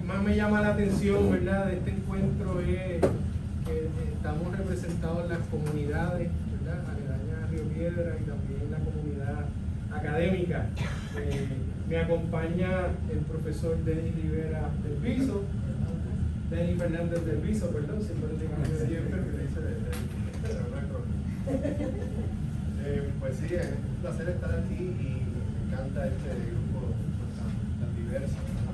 más me llama la atención, ¿verdad?, de este encuentro es que estamos representados en las comunidades, ¿verdad?, aledañas a Río Piedras y también la comunidad académica. Me acompaña el profesor Denis Rivera del Piso, Denis Fernández del Piso, perdón, siempre le cambio siempre, pero dice pero no hay problema. Pues sí, es un placer estar aquí y me encanta este grupo tan diverso, ¿no?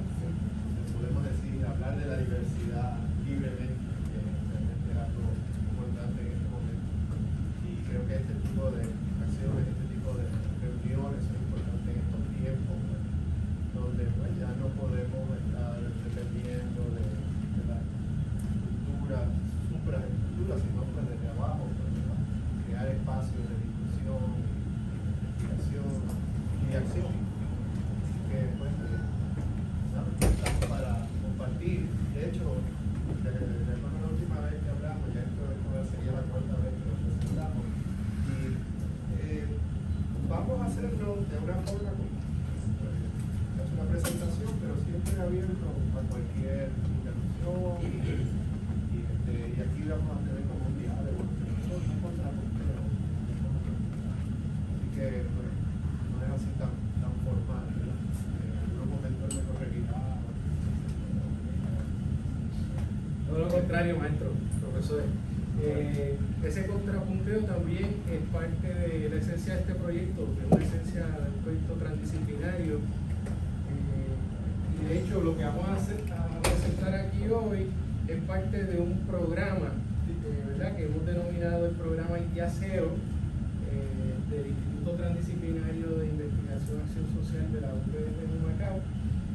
Podemos decir, hablar de la diversidad libremente, que realmente es algo importante en este momento. Y creo que este tipo de acciones, este tipo de reuniones son importantes en estos tiempos, ¿no?, donde pues, ya no podemos estar dependiendo de la estructura, supraestructura, sino pues desde abajo, pues, ¿no?, crear espacios de discusión, investigación y de acción. Que pues, estamos para compartir. De hecho, recuerdo la última vez que hablamos, ya esto sería la cuarta vez que nos presentamos, y vamos a hacerlo de una forma como es una presentación, pero siempre abierto a cualquier interrupción y aquí vamos a tener como un diálogo. No encontramos, pero así que pues, no es así tan formal, ¿verdad? En algunos momentos me corregirá. Todo lo contrario, maestro, profesor. Ese contrapunteo también es parte de la esencia de este proyecto, que es una esencia de un proyecto transdisciplinario. Y de hecho, lo que vamos a presentar aquí hoy es parte de un programa, ¿verdad?, que hemos denominado el programa ITIACEO, del Instituto Transdisciplinario de Investigación y Acción Social de la UPR de Humacao,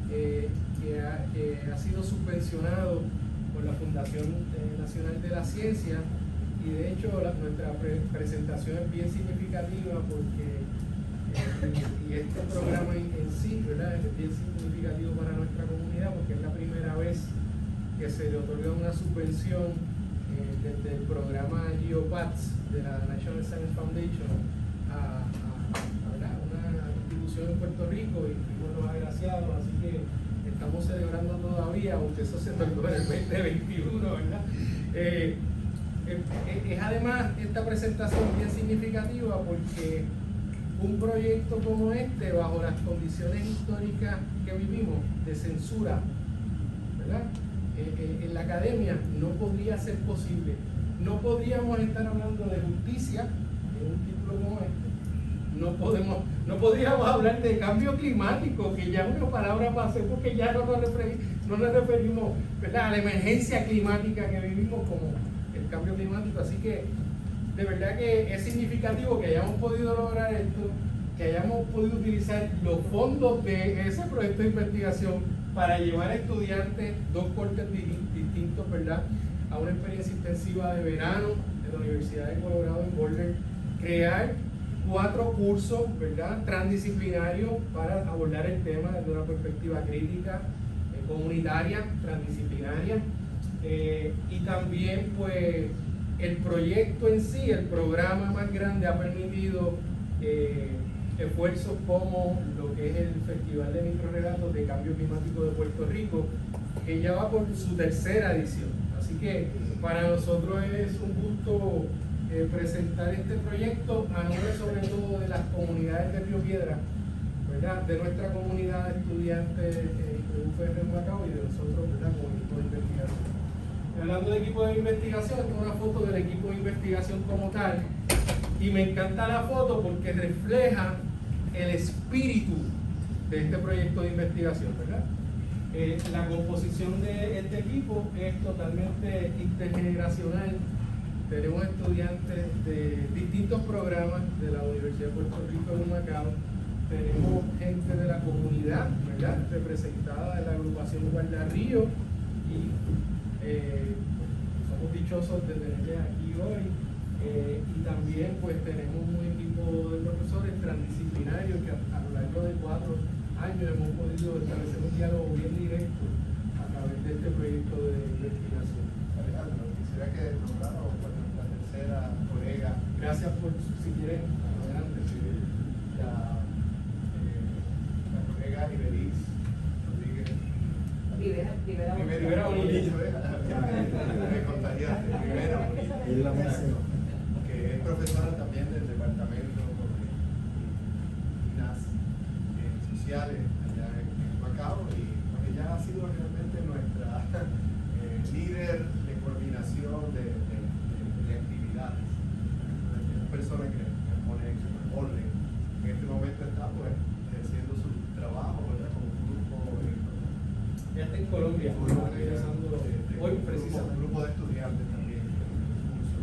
que ha sido subvencionado por la Fundación Nacional de la Ciencia. Y de hecho nuestra presentación es bien significativa porque y este programa en sí, ¿verdad?, es bien significativo para nuestra comunidad porque es la primera vez que se le otorga una subvención desde el programa GeoPaths de la National Science Foundation a una institución en Puerto Rico, y fuimos los agraciados, así que estamos celebrando todavía, aunque eso se tardó en el 2021, ¿verdad? Es además esta presentación bien significativa porque un proyecto como este, bajo las condiciones históricas que vivimos de censura, ¿verdad?, en la academia no podría ser posible. No podríamos estar hablando de justicia en un título como este. No podríamos hablar de cambio climático, que ya una palabra pasé porque ya no nos referimos, ¿verdad?, a la emergencia climática que vivimos como el cambio climático. Así que de verdad que es significativo que hayamos podido lograr esto, que hayamos podido utilizar los fondos de ese proyecto de investigación para llevar a estudiantes, dos cortes distintos, ¿verdad?, a una experiencia intensiva de verano en la Universidad de Colorado en Boulder, crear 4 cursos, ¿verdad?, transdisciplinarios para abordar el tema desde una perspectiva crítica, comunitaria, transdisciplinaria, y también pues el proyecto en sí, el programa más grande ha permitido esfuerzos como lo que es el Festival de Microrelatos de Cambio Climático de Puerto Rico, que ya va por su 3ª edición. Así que para nosotros es un gusto presentar este proyecto a nombre sobre todo de las comunidades de Río Piedras, ¿verdad?, de nuestra comunidad de estudiantes de UPR en Humacao y de nosotros, ¿verdad?, como equipo de investigación. Hablando de equipo de investigación, tengo una foto del equipo de investigación como tal, y me encanta la foto porque refleja el espíritu de este proyecto de investigación, ¿verdad? La composición de este equipo es totalmente intergeneracional. Tenemos estudiantes de distintos programas de la Universidad de Puerto Rico en Humacao. Tenemos gente de la comunidad, ¿verdad?, representada en la agrupación Guardarrío, y somos dichosos de tenerles aquí hoy. Y también pues tenemos un equipo de profesores transdisciplinarios que a lo largo de 4 años hemos podido establecer un diálogo bien directo a través de este proyecto de investigación. Alejandro, quisiera que nombrara por nuestra 3ª colega. Gracias por, si quieren, adelante. La colega Iberis Rodríguez. Rivera Rivera Bonilla. Me contagiaste, Rivera Bonilla, que es profesora también del departamento de INAS sociales allá en Macao, y pues ella ha sido realmente nuestra líder de coordinación de actividades. Es una persona que pone orden. En este momento está pues haciendo su trabajo, ¿verdad? Como un grupo. Ya está en Colombia, está regresando hoy precisamente. Un grupo de estudiantes también, un curso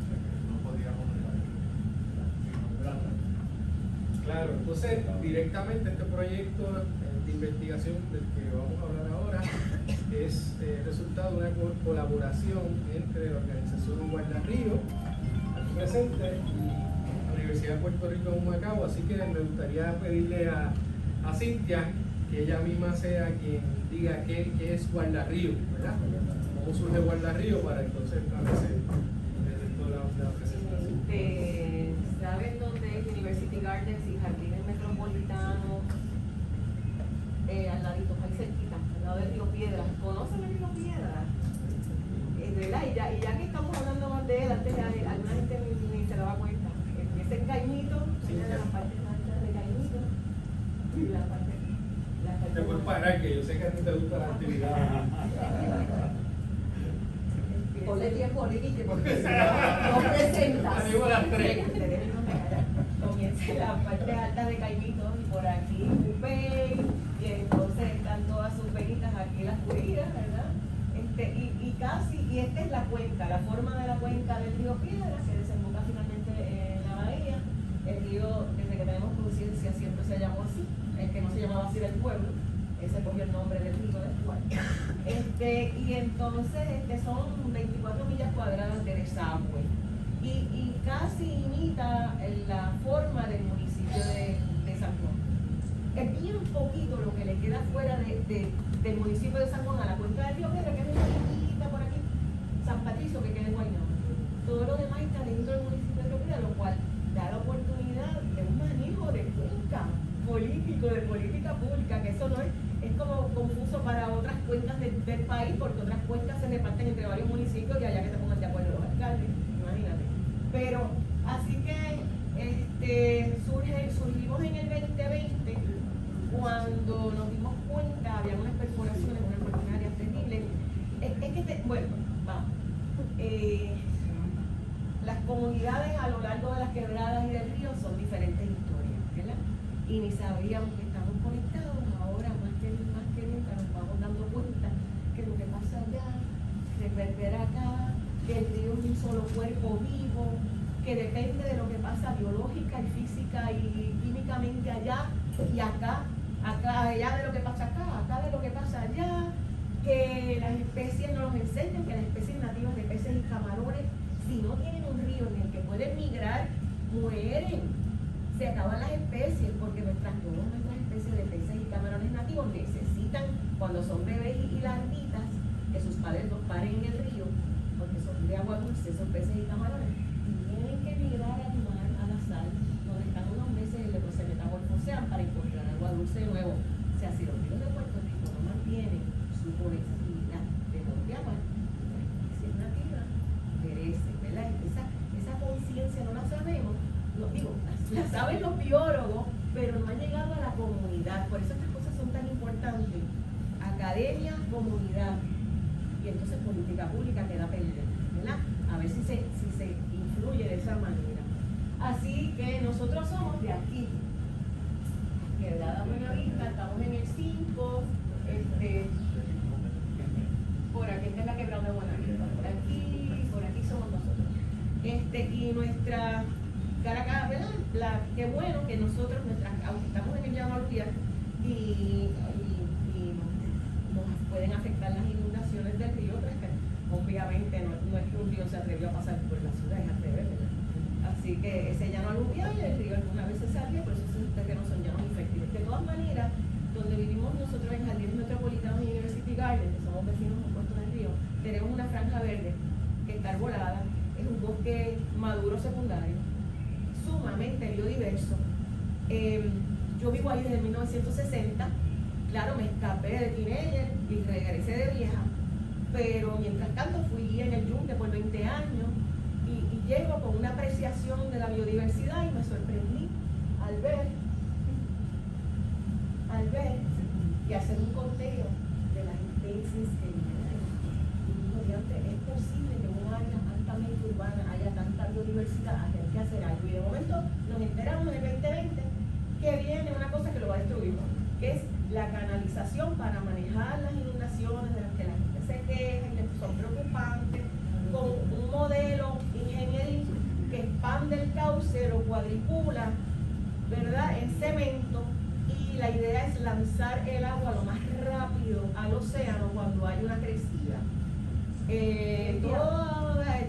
que no podíamos dejar sin nombrarla. Claro, entonces directamente este proyecto de investigación del que vamos a hablar ahora es resultado de una colaboración entre la organización Guardarrío, aquí presente, y la Universidad de Puerto Rico en Humacao. Así que me gustaría pedirle a Cintia que ella misma sea quien diga qué es Guardarrío, ¿verdad? Cómo surge Guardarrío, para entonces establecer el resto de la presentación. ¿Saben dónde es University Gardens y Jardines Metropolitanos? Al ladito, ahí cerquita, al lado del Río Piedras. ¿Conocen el Río Piedras? ¿Verdad? Y ya que estamos hablando más de él, antes alguna gente ni se daba cuenta. Ese Caimito, Sí, una de las partes más altas de Caimito, y la parte. Te puedes parar, que yo sé que a ti te gusta la actividad. Ponle tiempo, Ricky, porque no presentas. Digo las tres. Comienza la parte alta de Caimito y por aquí Upey, y entonces están todas sus veguitas aquí las cuidas, ¿verdad? Y esta es la cuenca, la forma de la cuenca del río Piedras, que desemboca finalmente en la bahía. El río, desde que tenemos conciencia, siempre se llamó así. El que no se llamaba así era el pueblo, ese cogió el nombre del río después. Y entonces son 24 millas cuadradas de desagüe y casi imita la forma del municipio de San Juan. Es bien poquito lo que le queda fuera del municipio de San Juan a la cuenca del río Piedra, que es una chiquita por aquí, San Patricio, que queda en Guaynabo. Todo lo demás está dentro del municipio de Río Piedra, lo cual da la oportunidad de un manejo de cuenca político, de política pública, que eso no es como confuso para otras cuencas del país, porque otras cuencas se reparten entre varios municipios y allá que se pongan de acuerdo los alcaldes, imagínate. Pero así que surgimos en el 2020 cuando nos dimos cuenta, había unas perforaciones, unas maquinarias terribles. Las comunidades a lo largo de las quebradas y del río son diferentes historias, ¿verdad? Y ni sabíamos que estamos conectados. Ahora más que nunca nos vamos dando cuenta que lo que pasa allá reverbera acá, que el río es un solo cuerpo vivo, que depende de lo que pasa biológica y física y químicamente allá y acá allá de lo que pasa acá de lo que pasa allá, que las especies no nos enseñan, que las especies nativas de peces y camarones, si no tienen un río en el que pueden migrar, mueren. Se acaban las especies porque todas nuestras especies de peces y camarones nativos necesitan, cuando son bebés y larvitas, que sus padres los paren en el río, porque son de agua dulce, son peces y camarones, y tienen que migrar al mar, a la sal, donde están unos meses y luego se metamorfosean para encontrar agua dulce de nuevo. O sea, si los ríos de Puerto Rico no mantienen su conectividad de monte a mar, la especie nativa perece, ¿verdad? Esa conciencia no la sabemos. La saben los biólogos, pero no han llegado a la comunidad. Por eso estas cosas son tan importantes. Academia, comunidad. Y entonces política pública queda pendiente, ¿verdad? A ver si se influye de esa manera. Así que nosotros somos de aquí. Quebrada Buenavista, estamos en el 5. Por aquí está la Quebrada de Buenavista. Por aquí somos nosotros. Y nuestra Caracas, ¿verdad? Qué bueno que nosotros, aunque estamos en el llano aluvial y nos pueden afectar las inundaciones del río, pero es que obviamente no es que un río se atrevió a pasar por la ciudad, es al revés, ¿verdad? Así que ese llano aluvial, el río alguna vez se salía, por eso esos terrenos son llanos infértiles. De todas maneras, donde vivimos nosotros en Jardines Metropolitanos y University Gardens, que somos vecinos opuestos del río, tenemos una franja verde que está arbolada, es un bosque maduro secundario, sumamente biodiverso. Yo vivo ahí desde 1960, claro, me escapé de teenager y egresé de vieja, pero mientras tanto fui guía en el Yunque por 20 años y llego con una apreciación de la biodiversidad y me sorprendí al ver y hacer un conteo de las especies que viven. Es posible que en un área altamente urbana haya tanta biodiversidad, hay que hacer algo. Y de momento nos enteramos en el 2020 que viene una cosa que lo va a destruir, que es la canalización para manejar las inundaciones de las que la gente se queja y que son preocupantes, con un modelo ingenieril que expande el cauce, lo cuadricula, ¿verdad?, en cemento, y la idea es lanzar el agua lo más rápido al océano cuando hay una crecida.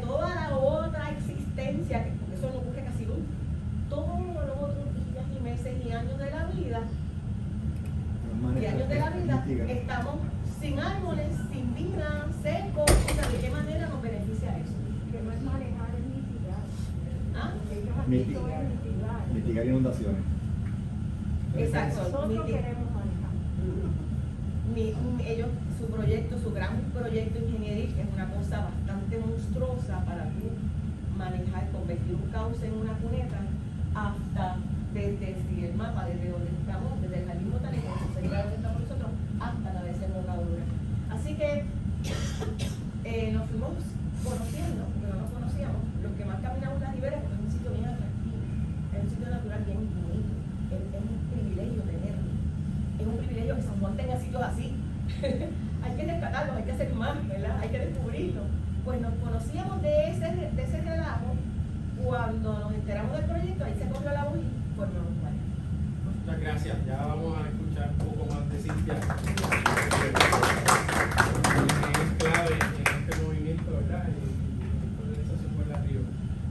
Toda la otra existencia, porque eso no ocurre casi nunca, todos los otros días y meses y años de la vida, estamos sin árboles, sin vida, secos. O sea, ¿de qué manera nos beneficia eso? Que no es manejar, es mitigar. ¿Ah? Ellos han dicho es mitigar. Mitigar inundaciones. Exacto. Nosotros queremos manejar. Ellos, su gran proyecto ingenieril, que es una cosa bastante monstruosa para tú manejar, convertir un cauce en una cuneta, hasta desde el mapa, desde donde estamos, desde el jardín botánico, sería donde estamos nosotros, hasta la desembocadura. Así que nos fuimos conociendo, porque no nos conocíamos, los que más caminamos las riberas, porque es un sitio bien atractivo, es un sitio natural bien bonito, es un privilegio tenerlo, es un privilegio que San Juan tenga sitios así. Hay que rescatarlos, hay que hacer más, ¿verdad? Hay que descubrirlos. Pues nos conocíamos de ese relajo. Cuando nos enteramos del proyecto, ahí se cogió la voz y formamos varios. Muchas gracias. Ya vamos a escuchar un poco más de Cintia. Es clave en este movimiento, ¿verdad? En la organización por la Río.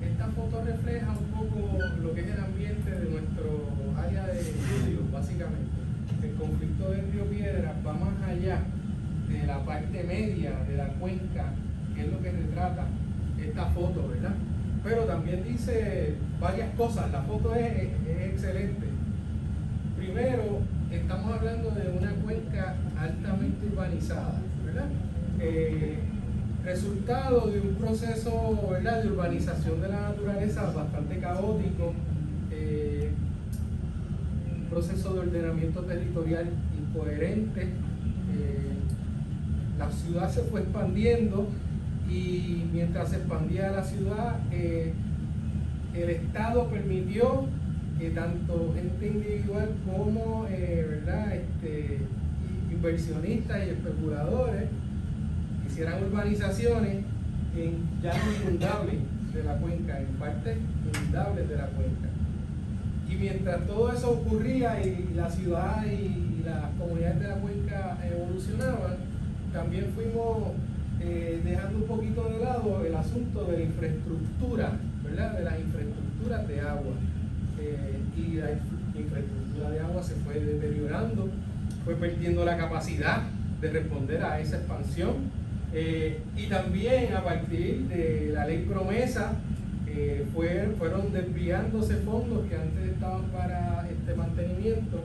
Esta foto refleja un poco lo que es el ambiente de nuestro área de estudio, básicamente. El conflicto del río Piedras va más allá de la parte media de la cuenca, que es lo que retrata esta foto, ¿verdad? Pero también dice varias cosas. La foto es excelente. Primero, estamos hablando de una cuenca altamente urbanizada, ¿verdad? Resultado de un proceso, ¿verdad?, de urbanización de la naturaleza bastante caótico, un proceso de ordenamiento territorial incoherente. La ciudad se fue expandiendo y mientras se expandía la ciudad, el Estado permitió que tanto gente individual como ¿verdad?, inversionistas y especuladores hicieran urbanizaciones en llanos inundables de la cuenca, en partes inundables de la cuenca. Y mientras todo eso ocurría y la ciudad y las comunidades de la cuenca evolucionaban, también fuimos dejando un poquito de lado el asunto de la infraestructura, ¿verdad?, de las infraestructuras de agua. Y la infraestructura de agua se fue deteriorando, fue perdiendo la capacidad de responder a esa expansión, y también a partir de la ley promesa fueron desviándose fondos que antes estaban para este mantenimiento,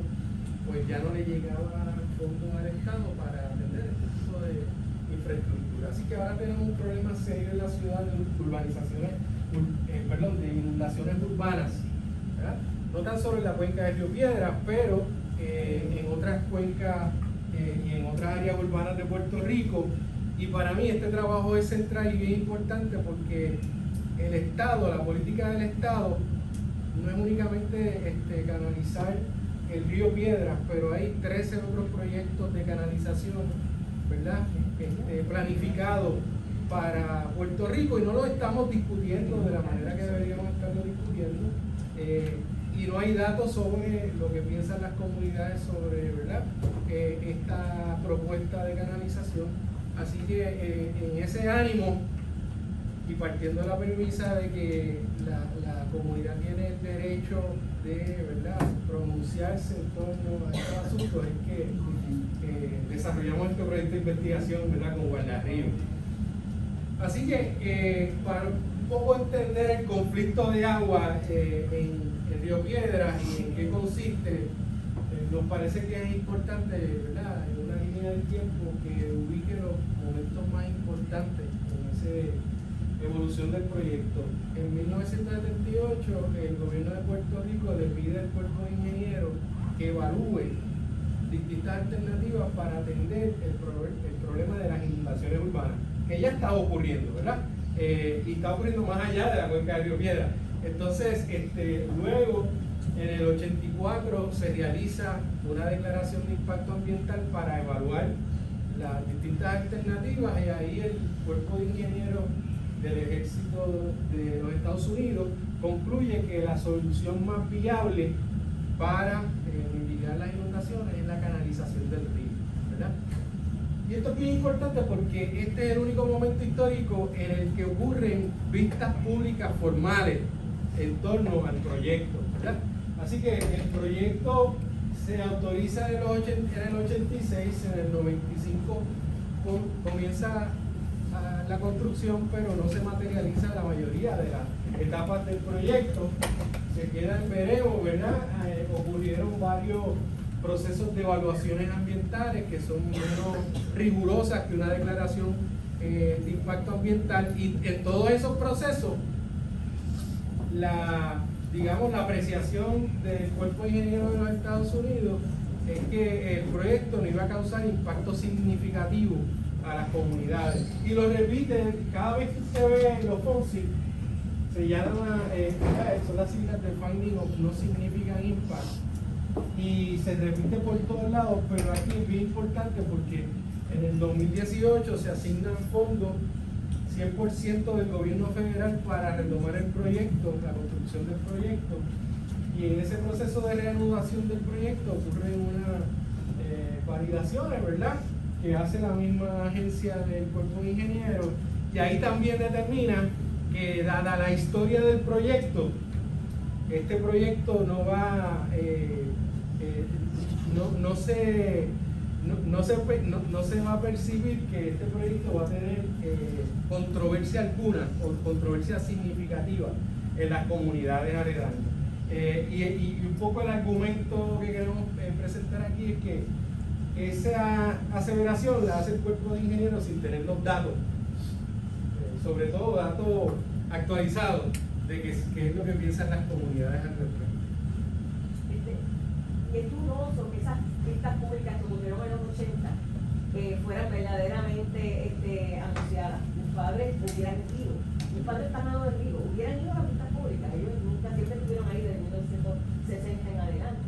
pues ya no le llegaban fondos al Estado para atender este tipo de infraestructura. Así que ahora tenemos un problema serio en la ciudad de urbanizaciones, de inundaciones urbanas, ¿verdad? No tan solo en la cuenca de Río Piedras, pero en otras cuencas y en otras áreas urbanas de Puerto Rico. Y para mí este trabajo es central y bien importante porque el Estado, la política del Estado, no es únicamente canalizar el río Piedras, pero hay 13 otros proyectos de canalización, ¿verdad?, planificados para Puerto Rico, y no lo estamos discutiendo de la manera que deberíamos estarlo discutiendo. Y no hay datos sobre lo que piensan las comunidades sobre, ¿verdad?, esta propuesta de canalización. Así que en ese ánimo y partiendo de la premisa de que la comunidad tiene el derecho de, ¿verdad?, pronunciarse en torno a estos asuntos, es que desarrollamos este proyecto de investigación, ¿verdad?, con Guardarrío. Así que para un poco entender el conflicto de agua en el río Piedras y en qué consiste, nos parece que es importante, ¿verdad?, en una línea del tiempo que ubique los momentos más importantes en esa evolución del proyecto. En 1978, el gobierno de Puerto Rico le pide al cuerpo de ingenieros que evalúe distintas alternativas para atender el problema de las inundaciones urbanas, que ya está ocurriendo, ¿verdad? Y está ocurriendo más allá de la cuenca del Río Piedra. Entonces, luego, en el 84, se realiza una declaración de impacto ambiental para evaluar las distintas alternativas, y ahí el cuerpo de ingenieros del Ejército de los Estados Unidos concluye que la solución más viable para mitigar las inundaciones es la canalización del río, ¿verdad? Y esto es bien importante porque este es el único momento histórico en el que ocurren vistas públicas formales en torno al proyecto, ¿verdad? Así que el proyecto se autoriza en el 86, en el 95 comienza la construcción, pero no se materializa la mayoría de las etapas del proyecto. Se queda en veremos, ¿verdad? Ocurrieron varios procesos de evaluaciones ambientales que son menos rigurosas que una declaración de impacto ambiental, y en todos esos procesos la apreciación del cuerpo de ingenieros de los Estados Unidos es que el proyecto no iba a causar impacto significativo a las comunidades, y lo repite cada vez que usted ve los FONSI. Se llama, son las siglas de Finding of No Significant Impact, y se repite por todos lados, pero aquí es bien importante porque en el 2018 se asignan fondos 100% del gobierno federal para retomar el proyecto, la construcción del proyecto, y en ese proceso de reanudación del proyecto ocurren unas validaciones, ¿verdad?, que hace la misma agencia del cuerpo de ingenieros, y ahí también determina que, dada la historia del proyecto, este proyecto no va no se va a percibir que este proyecto va a tener controversia alguna o controversia significativa en las comunidades aledañas. Y un poco el argumento que queremos presentar aquí es que esa aseveración la hace el cuerpo de ingenieros sin tener los datos, sobre todo datos actualizados de qué es lo que piensan las comunidades al respecto. Es dudoso que esas vistas públicas que ocurrieron en los 80 fueran verdaderamente anunciadas. Mis padres hubieran ido, mis padres están al lado del río, hubieran ido a las vistas públicas. Ellos nunca, siempre estuvieron ahí desde 1960 en adelante.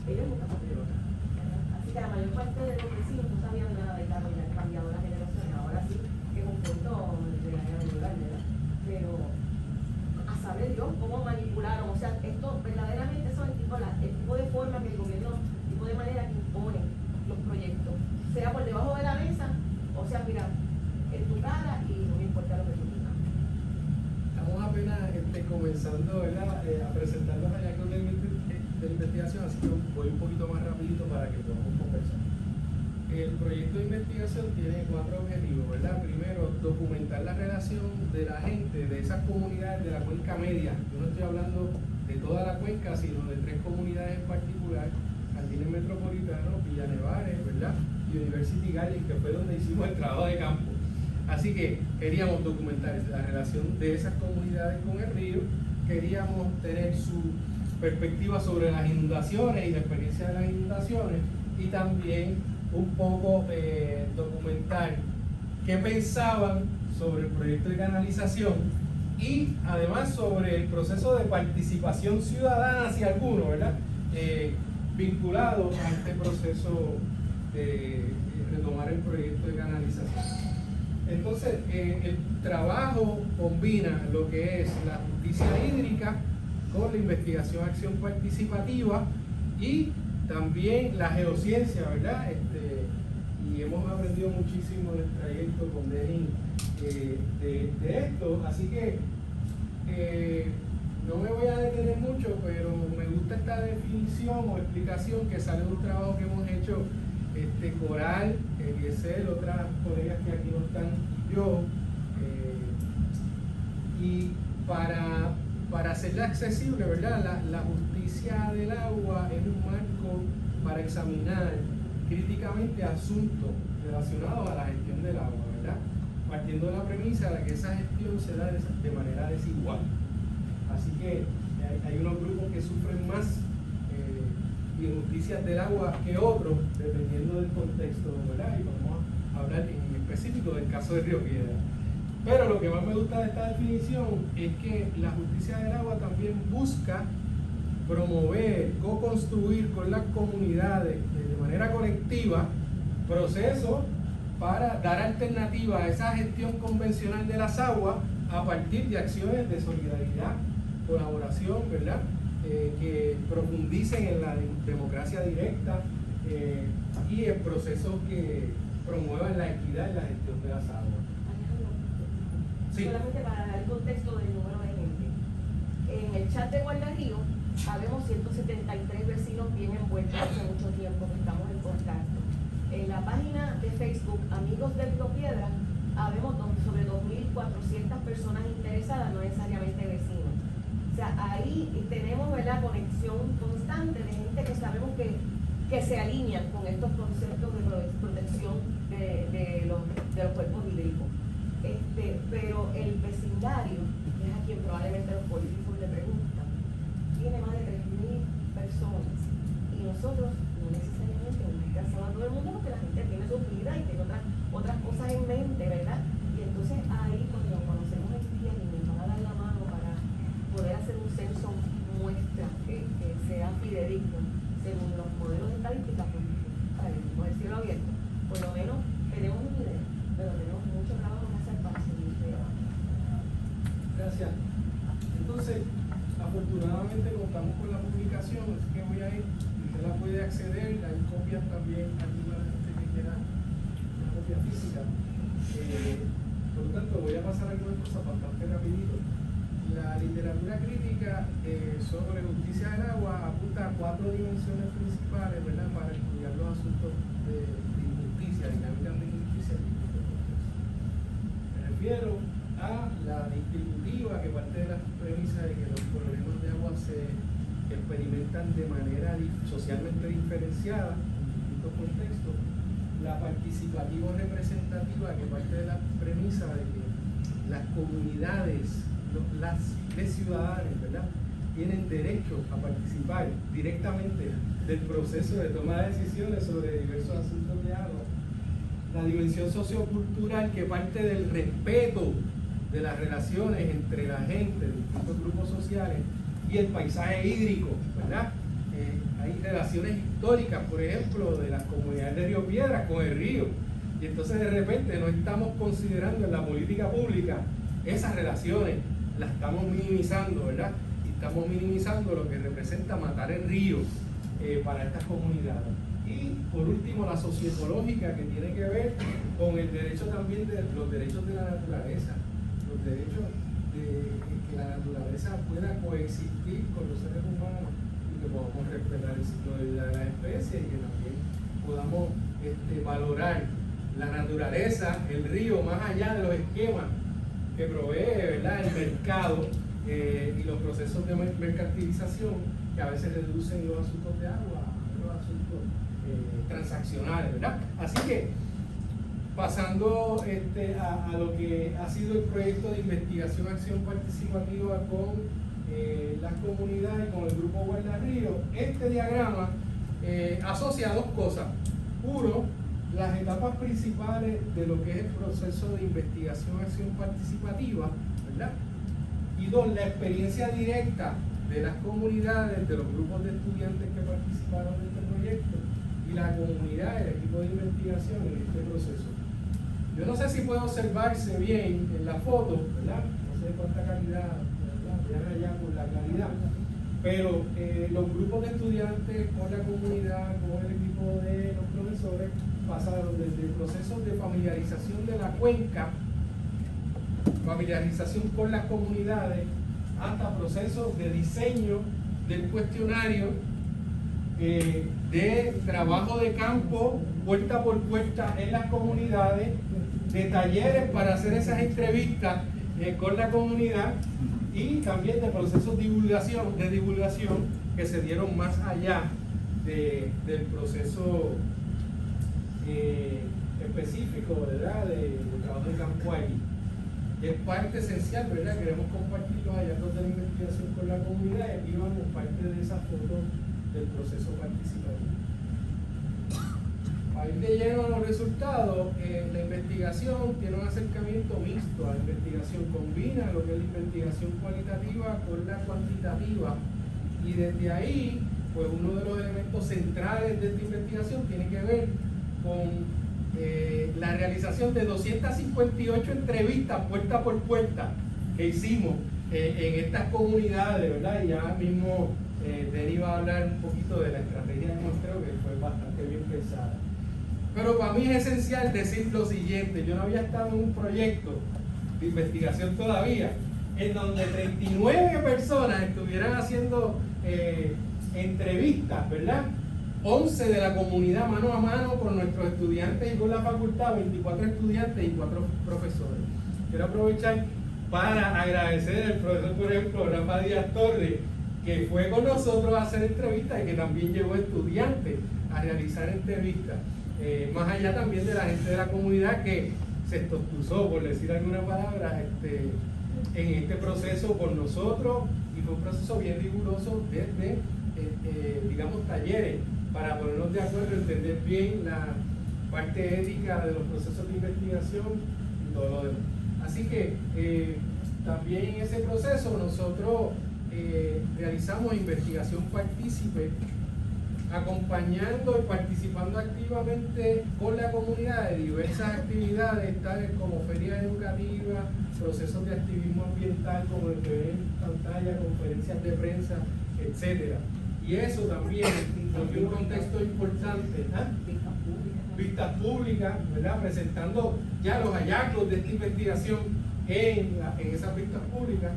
Ellos nunca supieron nada. Así que la mayor parte de los vecinos no sabían nada de Carlos, y han cambiado las generaciones. Ahora sí que es un punto de ayudar, ¿verdad? Pero a saber Dios cómo manipularon, o sea, esto verdaderamente son el tipo de forma que el gobierno, el tipo de manera que impone los proyectos, sea por debajo de la mesa, o sea, mira, en tu cara y no me importa lo que tú digas. Estamos apenas comenzando, ¿verdad?, a presentar los hallazgos de la investigación, así que voy un poquito más rapidito para que podamos conversar. El proyecto de investigación tiene 4 objetivos, ¿verdad? Primero, documentar la relación de la gente de esas comunidades de la cuenca media. Yo no estoy hablando de toda la cuenca, sino de 3 comunidades en particular: Jardines Metropolitanos, Villa Nevares, ¿verdad?, y University Garden, que fue donde hicimos el trabajo de campo. Así que queríamos documentar la relación de esas comunidades con el río, queríamos tener su perspectiva sobre las inundaciones y la experiencia de las inundaciones, y también un poco documentar qué pensaban sobre el proyecto de canalización, y además sobre el proceso de participación ciudadana, si alguno, ¿verdad?, vinculado a este proceso de retomar el proyecto de canalización. Entonces, el trabajo combina lo que es la justicia hídrica con la investigación, acción participativa, y también la geociencia, ¿verdad? Y hemos aprendido muchísimo en el trayecto con Denis de esto, así que no me voy a detener mucho, pero me gusta esta definición o explicación que sale de un trabajo que hemos hecho Coral, Eliezer, otras colegas que aquí no están, yo, y para hacerla accesible, ¿verdad? La justicia del agua es un marco para examinar críticamente asuntos relacionados a la gestión del agua, ¿verdad? Partiendo de la premisa de que esa gestión se da de manera desigual. Así que hay unos grupos que sufren más injusticias del agua que otros, dependiendo del contexto, ¿verdad? Y vamos a hablar en específico del caso de Río Piedra. Pero lo que más me gusta de esta definición es que la justicia del agua también busca promover, co-construir con las comunidades de manera colectiva procesos para dar alternativa a esa gestión convencional de las aguas a partir de acciones de solidaridad, colaboración, ¿verdad? Que profundicen en la democracia directa y en procesos que promuevan la equidad en la gestión de las aguas. Sí. Solamente para dar el contexto del número de gente. En el chat de Guardarrío habemos 173 vecinos bien envueltos hace mucho tiempo que estamos en contacto. En la página de Facebook Amigos de Río Piedra habemos sobre 2.400 personas interesadas, no necesariamente vecinos. O sea, ahí tenemos, ¿verdad?, conexión constante de gente que sabemos que se alinean con estos conceptos de protección de los cuerpos hídricos. Pero el vecindario, que es a quien probablemente los políticos le preguntan, tiene más de 3.000 personas y nosotros no necesariamente alcanzamos a todo el mundo porque la gente tiene su vida y tiene otras cosas en mente, ¿verdad? Y entonces ahí cuando conocemos el día y nos van a dar la mano para poder hacer un censo muestra que sea fidedigno según los modelos de estadística, pues, con el cielo abierto, por lo menos tenemos una idea, pero tenemos mucho trabajo que hacer para seguir trabajando. Gracias. Entonces, afortunadamente contamos con la publicación, así que voy a ir, usted la puede acceder, hay copias también aquí para la gente que quiera una copia física. Por lo tanto, voy a pasar algunas cosas bastante rapidito. La literatura crítica sobre justicia del agua apunta a 4 dimensiones principales, ¿verdad?, para estudiar los asuntos de injusticia, dinámicas de injusticia. Me refiero a la distributiva, que parte de la premisa de que los problemas de agua se experimentan de manera socialmente diferenciada en distintos contextos, la participativa representativa, que parte de la premisa de que las comunidades, las ciudadanos, ¿verdad?, tienen derecho a participar directamente del proceso de toma de decisiones sobre diversos asuntos de agua. La dimensión sociocultural, que parte del respeto de las relaciones entre la gente, distintos grupos sociales, y el paisaje hídrico, ¿verdad? Hay relaciones históricas, por ejemplo, de las comunidades de Río Piedra con el río, y entonces de repente no estamos considerando en la política pública esas relaciones, las estamos minimizando, ¿verdad? Y estamos minimizando lo que representa matar el río para estas comunidades. Y por último, la socioecológica, que tiene que ver con el derecho también de los derechos de la naturaleza, los derechos de que la naturaleza pueda coexistir con los seres humanos y que podamos respetar el ciclo de vida de la especie y que también podamos valorar la naturaleza, el río, más allá de los esquemas que provee, ¿verdad?, el mercado y los procesos de mercantilización que a veces reducen los asuntos de agua a los asuntos transaccionales, ¿verdad? Así que, pasando a lo que ha sido el proyecto de investigación acción participativa con las comunidades y con el grupo Guardarrío, este diagrama asocia 2 cosas. Uno, las etapas principales de lo que es el proceso de investigación acción participativa, ¿verdad? Y 2, la experiencia directa de las comunidades, de los grupos de estudiantes que participaron de este proyecto y la comunidad, el equipo de investigación en este proceso. Yo no sé si puede observarse bien en la foto, ¿verdad? No sé cuánta calidad, ¿verdad? Voy a rayar por la calidad, pero los grupos de estudiantes con la comunidad, con el equipo de los profesores, pasaron desde procesos de familiarización de la cuenca, familiarización con las comunidades, hasta procesos de diseño del cuestionario, de trabajo de campo, puerta por puerta en las comunidades, de talleres para hacer esas entrevistas con la comunidad y también de procesos de divulgación que se dieron más allá del proceso específico, ¿verdad? De trabajo de campo allí. Es parte esencial, ¿verdad? Queremos compartir los hallazgos de la investigación con la comunidad y aquí vamos parte de esa foto del proceso participativo. Para ir de lleno a los resultados, la investigación tiene un acercamiento mixto. La investigación combina lo que es la investigación cualitativa con la cuantitativa y desde ahí, pues uno de los elementos centrales de esta investigación tiene que ver con la realización de 258 entrevistas puerta por puerta que hicimos en estas comunidades, ¿verdad? Y ya mismo Denny va a hablar un poquito de la estrategia de muestreo que fue bastante bien pensada. Pero para mí es esencial decir lo siguiente: yo no había estado en un proyecto de investigación todavía en donde 39 personas estuvieran haciendo entrevistas, ¿verdad? 11 de la comunidad mano a mano con nuestros estudiantes y con la facultad, 24 estudiantes y 4 profesores. Quiero aprovechar para agradecer al profesor, por ejemplo, Rafa Díaz Torres, que fue con nosotros a hacer entrevistas y que también llevó estudiantes a realizar entrevistas. Más allá también de la gente de la comunidad que se estostuzó, por decir alguna palabra, en este proceso por nosotros, y fue un proceso bien riguroso desde, digamos, talleres, para ponernos de acuerdo, entender bien la parte ética de los procesos de investigación y todo lo demás. Así que también en ese proceso nosotros realizamos investigación partícipe, acompañando y participando activamente con la comunidad de diversas actividades, tales como ferias educativas, procesos de activismo ambiental como el que ven en pantalla, conferencias de prensa, etcétera. Y eso también nos dio un contexto importante, vistas públicas, ¿verdad? Presentando ya los hallazgos de esta investigación en esas vistas públicas,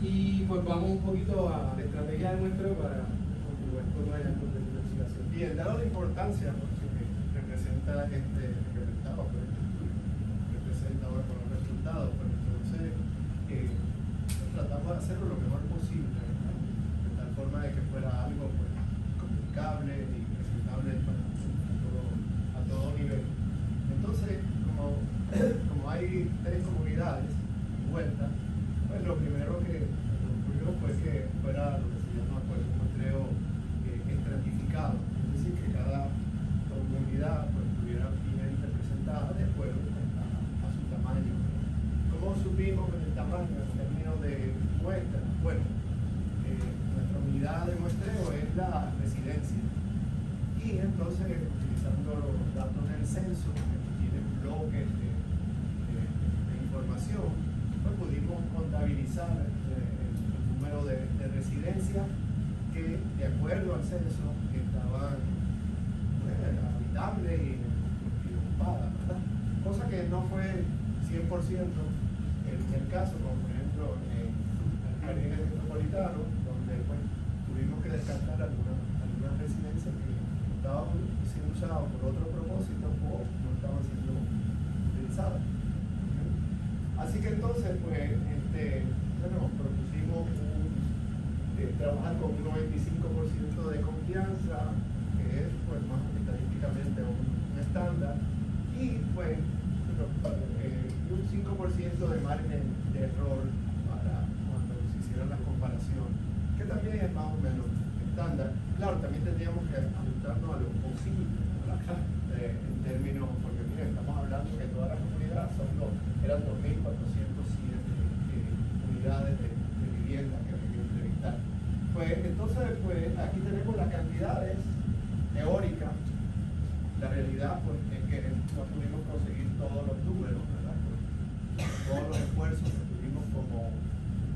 y pues vamos un poquito a la estrategia de muestreo para continuar con los hallazgos de la investigación. Bien, dado la importancia, porque representa representaba por este estudio, representa ahora con los resultados, pues entonces tratamos de hacerlo lo mejor posible, ¿verdad? De tal forma de que fuera algo pues comunicable y presentable a todo nivel. Entonces, como hay 3 comunidades envueltas, pues lo primero que ocurrió fue que fuera lo que se llama pues, un muestreo estratificado, es decir, que cada comunidad pues, estuviera bien representada de acuerdo a su tamaño. ¿Cómo supimos el tamaño en términos de muestra? Bueno, nuestra unidad de muestreo es la residencia, y entonces utilizando los datos del censo que tienen bloques de información, pues pudimos contabilizar el número de residencias que, de acuerdo al censo, estaban habitables y ocupadas, ¿verdad? Cosa que no fue 100% el caso, como por ejemplo en el Caribe metropolitano, donde pues, tuvimos que descartar algunas residencias que estaban siendo usadas por otro propósito o no estaban siendo utilizadas. Así que entonces, pues, propusimos trabajar con un 95% de confianza, que es pues, más estadísticamente un estándar, y pues un 5% de margen de error para cuando se hicieran las comparaciones, que también es más o menos estándar. Claro, también tendríamos que ajustarnos a lo posible, ¿verdad? En términos, porque miren, estamos hablando que toda la comunidad eran 2.407 unidades de vivienda que había que entrevistar. Pues entonces, pues aquí tenemos las cantidades teóricas. La realidad pues es que no pudimos conseguir todos los números, ¿verdad? Pues, todos los esfuerzos que tuvimos como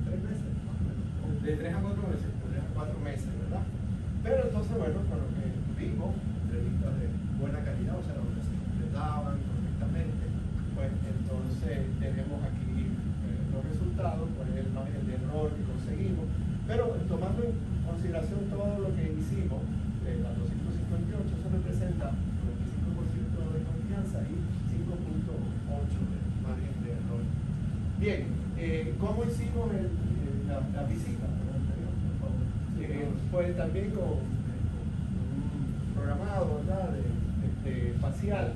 3 meses, más o menos. De 3 a 4 meses. 3 a 4 meses, ¿verdad? Pero entonces, bueno, con lo que tuvimos, entrevistas de buena calidad, o sea, donde se completaban correctamente, pues entonces tenemos aquí los resultados, pues el margen de error que conseguimos, pero tomando en consideración todo lo que hicimos, la 258, eso representa 95% de confianza y 5.8 de margen de error. Bien, ¿cómo hicimos la visita? Pues también con un programado, ¿verdad? Facial,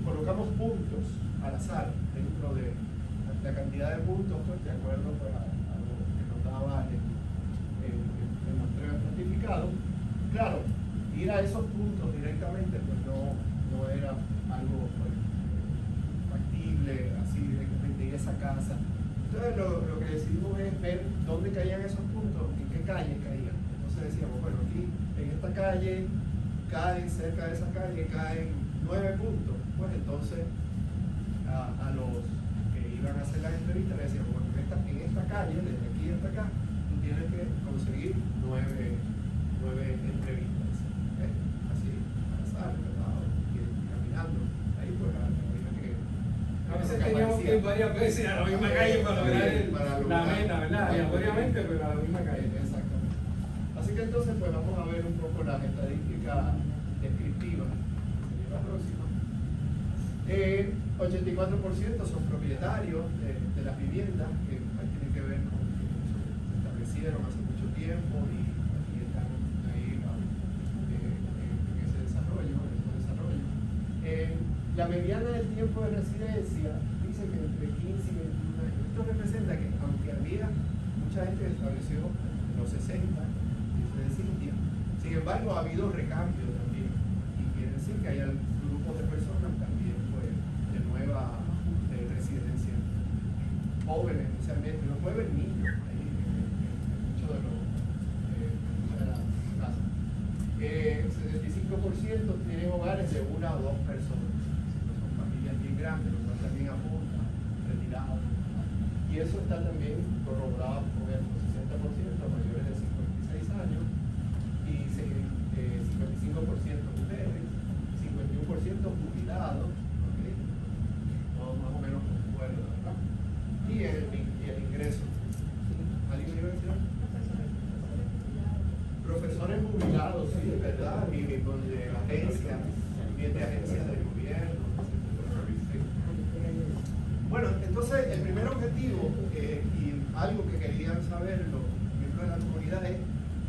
colocamos puntos al azar dentro de la cantidad de puntos, pues, de acuerdo pues, a lo que nos daba el muestreo estratificado. Claro, ir a esos puntos directamente pues no era algo pues, factible, así directamente ir a esa casa. Entonces lo que decidimos es ver dónde caían esos puntos, en qué calle caían. Entonces decíamos, bueno, aquí en esta calle caen, cerca de esa calle caen 9 puntos. Pues entonces a los que iban a hacer las entrevistas le decíamos, bueno, en esta calle, desde aquí hasta acá, tú tienes que conseguir 9 entrevistas. ¿Okay? Así, al azar, ¿verdad? Caminando. Ahí pues había que... A veces teníamos que ir varias veces a la misma calle para lograr la meta, ¿verdad? Aleatoriamente, pero a la misma calle. Exactamente. Así que entonces pues vamos a ver un poco las estadísticas descriptivas. Sería la próxima. 84% son propietarios de las viviendas que pues, tienen que ver con que se establecieron hace mucho tiempo y están ahí en ese desarrollo, la mediana del tiempo de residencia dice que entre 15 y 21 años. Esto representa que aunque había mucha gente que estableció en los 60, desde India, sin embargo ha habido recambio también. Y quiere decir que hay grupos de personas también pues, de nueva residencia. Jóvenes especialmente, los jóvenes niños, ahí en muchos de las casas. 75% tienen hogares de una o dos personas. Son familias bien grandes, los cuales también apuntan, retirados. Y eso está también corroborado por el 60% mayores de 56 años y 55% mujeres, 51% jubilados, ¿okay? Todos más o menos concuerdan, ¿verdad? Y el ingreso. ¿Alguien iba a decir algo? Profesores jubilados, sí, ¿verdad? Y de agencias, también de agencias del gobierno. Bueno, entonces el primer objetivo y algo que querían saber los miembros de la comunidad es,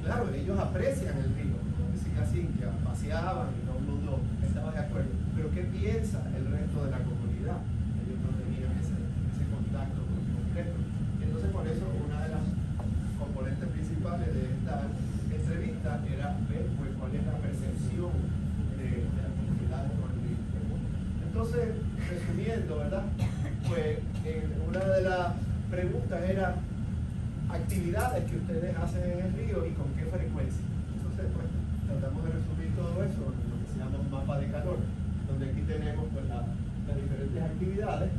claro, ellos aprecian el río, como decía Cintia, paseaban y todo el mundo estaba de acuerdo, pero ¿qué piensa el resto de la comunidad? Ellos no tenían ese contacto concreto. Entonces por eso una de las componentes principales de esta entrevista era ver pues, cuál es la percepción de la comunidad con el río. Entonces, resumiendo, ¿verdad? Pues una de las preguntas era actividades que ustedes hacen en el río y con qué frecuencia. Entonces, pues tratamos de resumir todo eso en lo que se llama un mapa de calor, donde aquí tenemos pues, las diferentes actividades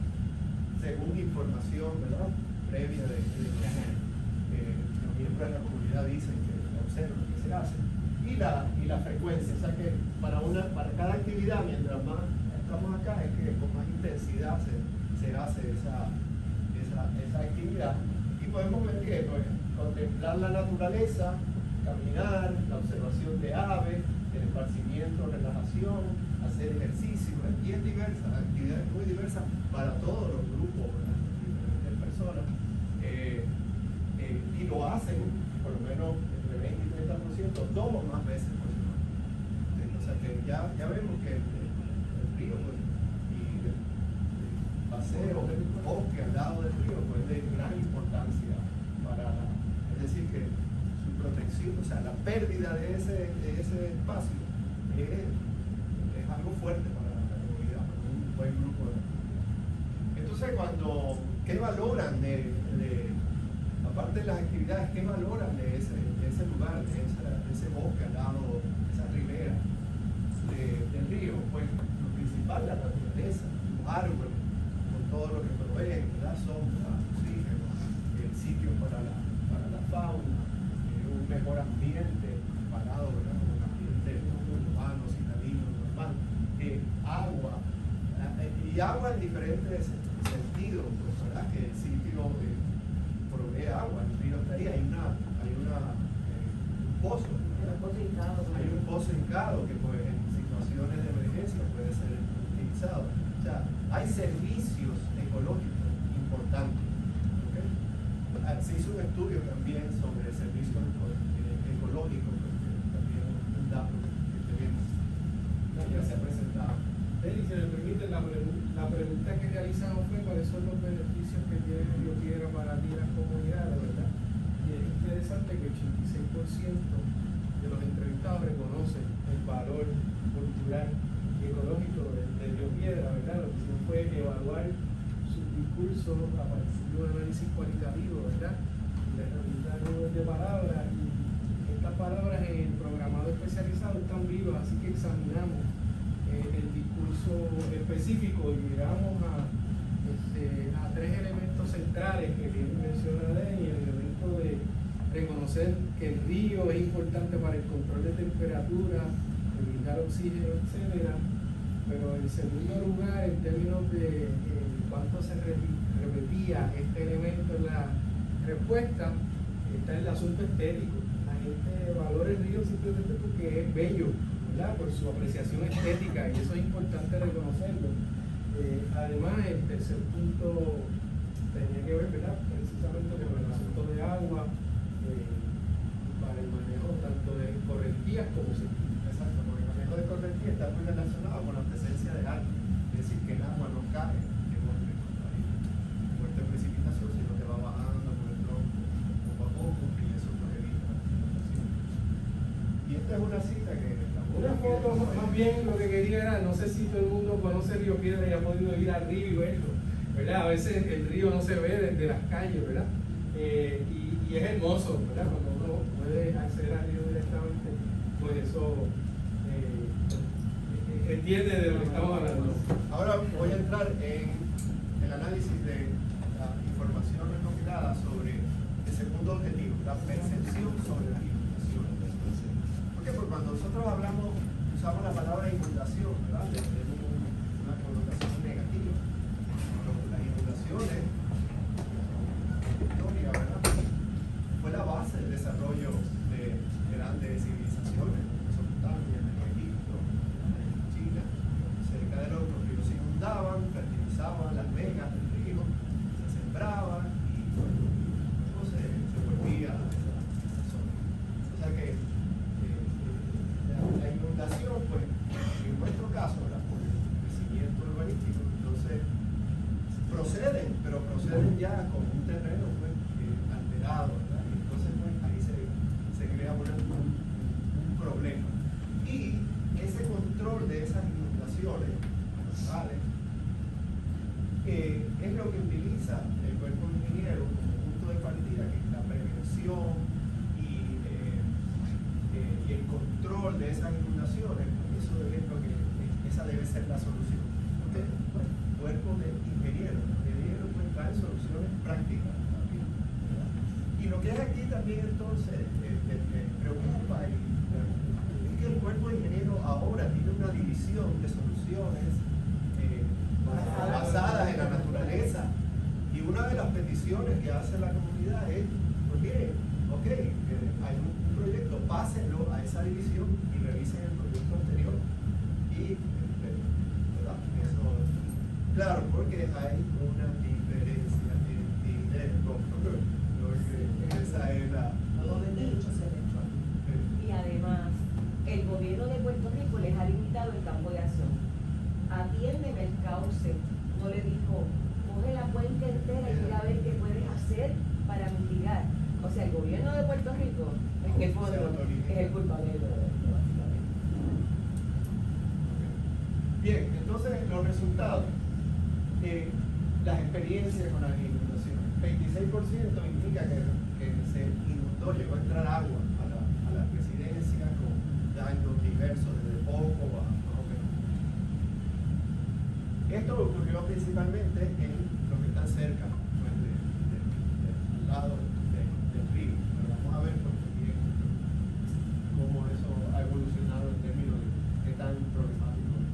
según información, ¿verdad? Previa de los miembros de la comunidad dicen que observan que se hace y la frecuencia, o sea que para cada actividad, mientras más estamos acá, es que con más intensidad se hace esa actividad y podemos ver que pues, contemplar la naturaleza, caminar, la observación de aves, el esparcimiento, relajación, hacer ejercicio, es bien diversa, actividades muy diversas para todos los grupos, ¿verdad? Diferentes personas y lo hacen por lo menos entre 20 y 30% 2 o más veces por semana. O sea que ya vemos que el río pues, y el paseo, el bosque al lado del río pues, es de gran importancia para es decir que su protección, o sea la pérdida de ese espacio es algo fuerte para la comunidad, para un buen grupo de comunidad. Entonces ¿qué valoran aparte de las actividades, qué valoran de ese lugar, de ese bosque al lado, de esa ribera del río? Pues lo principal, la naturaleza, los árboles, con todo lo que proveen, ¿verdad? Sombra, oxígeno, el sitio para la fauna, un mejor ambiente comparado, ¿verdad? Con un ambiente urbano, citadino, normal, agua, y agua en diferentes sentidos, pues, ¿verdad? Que el sitio provee agua, el río está ahí, hay un pozo, hay un pozo hincado que pues, en situaciones de emergencia puede ser utilizado. O sea, hay servicios ecológicos importantes. ¿Okay? Se hizo un estudio también sobre servicios ecológicos, porque también un dato que tenemos. se presentaba. Y si me permite, la pregunta que realizamos fue cuáles son los beneficios que tiene Río Piedra para ti y las comunidades, ¿verdad? Y es interesante que el 86% de los entrevistados reconocen el valor cultural y ecológico de Río Piedra, ¿verdad? Lo que hicieron fue evaluar sus discursos a partir de un análisis cualitativo, ¿verdad? Les realizaron de palabras y estas palabras en el programado especializado están vivas, así que examinamos el discurso específico y miramos a tres elementos centrales que bien menciona Denny: el elemento de reconocer que el río es importante para el control de temperatura, de brindar oxígeno, etcétera. Pero en segundo lugar, en términos de cuánto se repetía este elemento en la respuesta, está el asunto estético. La gente valora el río simplemente porque es bello, ¿verdad? Por su apreciación estética, y eso es importante reconocerlo. Además, el tercer punto tenía que ver, ¿verdad?, precisamente con el asunto de agua, para el manejo tanto de correntías como sequía. Exacto, porque el manejo de correntía está muy relacionado con la presencia de agua. Es decir, que el agua no cae de golpe cuando hay fuerte precipitación, sino que va bajando por el tronco poco a poco, y eso pues evita la inundación. Y esta es una cita que Una foto, más bien lo que quería era, no sé si todo el mundo conoce Río Piedra y ha podido ir al río y verlo, ¿verdad? A veces el río no se ve desde las calles, ¿verdad? Y es hermoso, ¿verdad? Cuando uno puede acceder al río directamente, pues eso entiende de lo que estamos hablando. Ahora voy a entrar en el análisis de la información recopilada sobre el segundo objetivo, la percepción sobre las inundaciones. ¿Por qué? Porque cuando nosotros usamos la palabra inundación, ¿verdad?, tenemos una connotación negativa. Las inundaciones, historia, ¿verdad?, fue la base del desarrollo de grandes civilizaciones, Mesopotamia, Egipto, China. Cerca de los ríos se inundaban, fertilizaban las vegas del río, se sembraban y luego se volvía esa zona. O sea que la inundación, pues, en nuestro caso, ¿verdad?, por el crecimiento urbanístico, entonces proceden, pero proceden ya con un terreno pues, alterado, ¿verdad? Y entonces pues, ahí se crea un problema. Y ese control de esas inundaciones, ¿vale?, es lo que utiliza el cuerpo ingeniero como punto de partida, que es la prevención y el control de esas inundaciones. Pues eso esa debe ser la solución. Porque pues, cuerpo de ingenieros pues traen soluciones prácticas también, ¿verdad? Y lo que hay aquí también entonces preocupa es que el cuerpo de ingenieros ahora tiene una división de soluciones basadas en la naturaleza. Y una de las peticiones que hace la comunidad es, pues mire, ok, hay un proyecto, pásenlo a esa división y revisen el proyecto anterior. Y, ¿verdad? Eso, claro, porque hay una diferencia en dinero. Esa es la... Todo el derecho se le echó. Y además, el gobierno de Puerto Rico les ha limitado el campo de acción. Atiéndeme el cauce. No le dijo, coge la cuenca entera y mira a ver qué puedes hacer para mitigar. O sea, el gobierno de Puerto Rico, en el fondo, es el culpable de todo esto, básicamente. Bien, entonces los resultados. Las experiencias con las inundaciones. 26% indica que se inundó, llegó a entrar agua a la residencia con daños diversos, desde poco a más o menos. Esto ocurrió principalmente en los que están cerca, pues, del lado del río. Pero vamos a ver pues, también cómo eso ha evolucionado en términos de qué tan problemático es.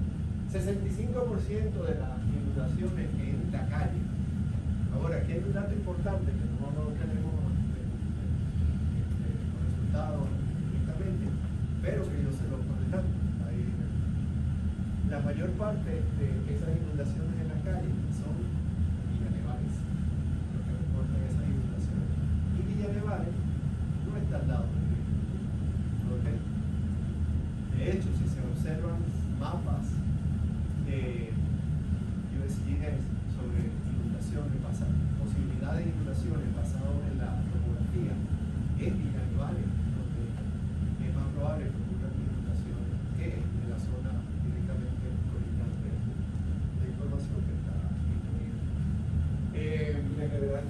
65% de las inundaciones en la calle. Ahora, aquí hay un dato importante que no tenemos los resultados directamente, pero que yo se los contestamos. La mayor parte de esas inundaciones en la calle son Villanevales, lo que reportan esas inundaciones. Y Villanevales no está al lado del río. ¿Okay? De hecho, si se observan mapas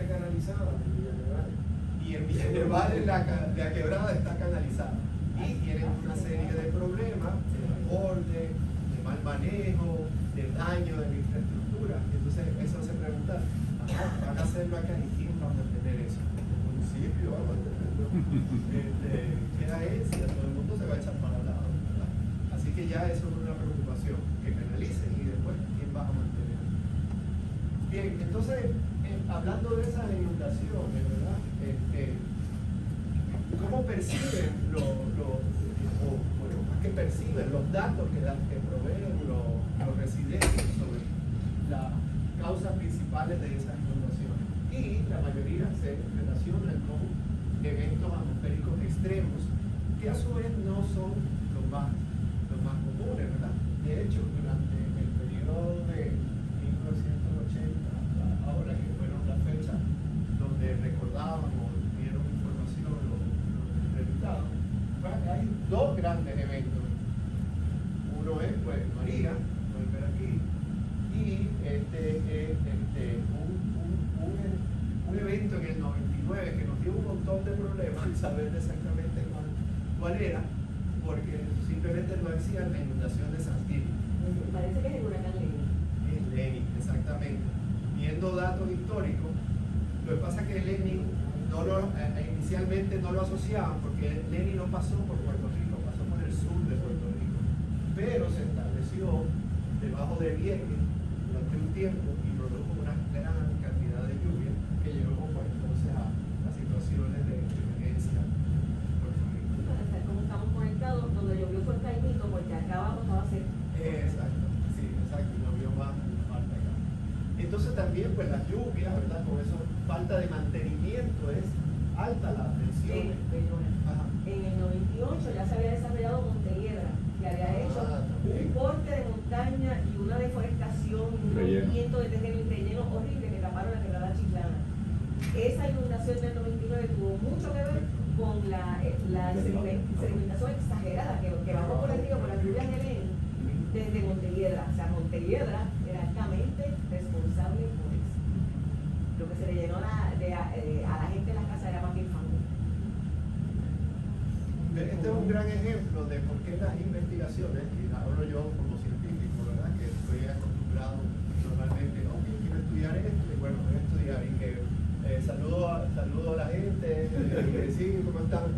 canalizada en Villarreal. Y en Villarreal la quebrada está canalizada. Y tienen una serie de problemas de desborde, de mal manejo, de daño de la infraestructura. Entonces eso hace preguntar, ¿van a hacerlo acá y quién va a mantener eso? El municipio va a mantenerlo. ¿Qué da es? Y a todo el mundo se va a echar para el lado, ¿verdad? Así que ya eso es una preocupación, que canalicen y después quién va a mantener. Bien, entonces, hablando de esas inundaciones, ¿verdad? ¿Cómo perciben qué perciben los datos que proveen los residentes sobre las causas principales de esas inundaciones? Y la mayoría se relacionan con eventos atmosféricos extremos, que a su vez no son los más comunes, ¿verdad? De hecho, durante el periodo de 1980 hasta ahora, que fueron las fechas donde recordaban o dieron información los entrevistados, pues hay dos grandes eventos. Uno es pues María, pueden ver aquí, y un evento en el 99 que nos dio un montón de problemas al saber exactamente cuál era, porque simplemente no decían la inundación de San Gil. Parece que es el huracán Lenny. Es Lenny, exactamente. Viendo datos históricos, lo que pasa es que Lenny inicialmente no lo asociaban porque Lenny no pasó por Puerto Rico, pasó por el sur de Puerto Rico, pero se estableció debajo de Vieques durante un tiempo y produjo una gran cantidad de lluvia que llevó pues, entonces a las situaciones de emergencia en Puerto Rico. Como estamos conectados, donde llovió fue Caimito, porque acá abajo estaba seco. Exacto, sí, exacto, no vio más falta acá. Entonces también pues las lluvias, ¿verdad? Con eso falta de mantenimiento es alta la tensión. En el 98 ya se había desarrollado Montelledra, que había hecho un corte de montaña y una deforestación, un movimiento de terreno y relleno horrible que taparon la quebrada Chiclana. Esa inundación del 99 tuvo mucho que ver con la sedimentación exagerada que bajó por el río por las lluvias de Lenny desde Montelledra. O sea, Montelledra era altamente responsable por eso. Lo que se le llenó a la gente de la casa era más bien fango. Este es un gran ejemplo de por qué las investigaciones, y hablo yo como científico, ¿verdad? Que estoy acostumbrado normalmente, no, que quiero estudiar esto, y bueno, voy a estudiar, y que saludo a la gente, y que sí, ¿cómo están?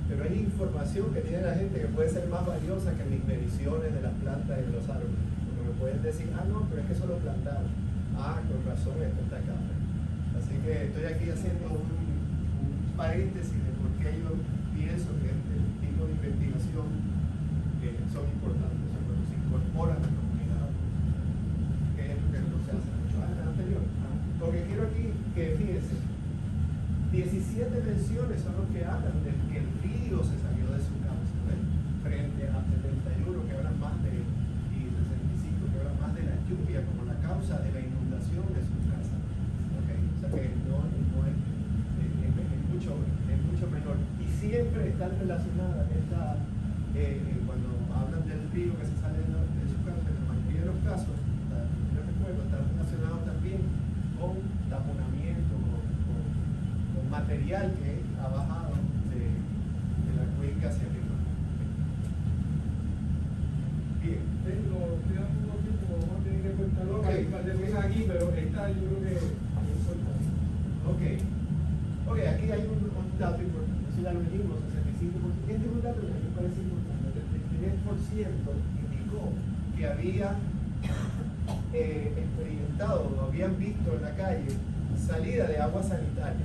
Pero hay información que tiene la gente que puede ser más valiosa que mis mediciones de las plantas y de los árboles. Porque me pueden decir, no, pero es que eso lo plantaron. Con razón, esto está acá. Así que estoy aquí haciendo un paréntesis de por qué yo pienso que este tipo de investigación son importantes, cuando se incorporan a la comunidad, que es lo que no se hace mucho anterior. Porque quiero aquí que fíjense, 17 menciones son los que hablan de que el río se salió de su cauce, ¿ves? Frente a 71 que hablan más de, y 65 que hablan más de la lluvia como la causa de la inundación de sus casas. ¿Okay? O sea que no es mucho menor. Y siempre están relacionadas cuando hablan del río que se sale de su cauce, en la mayoría de los casos, yo recuerdo, está relacionado también con taponamiento, con material que ha bajado de la cuenca hacia arriba. Bien. Estoy dando unos tiempos, vamos a tener que contarlo. Hay un par de cosas aquí, pero esta yo creo que es importante. Ok, aquí hay un dato importante. Si la leímos, 65%. Este es un dato que a mí me parece importante. El 3% indicó que había experimentado o habían visto en la calle salida de agua sanitaria.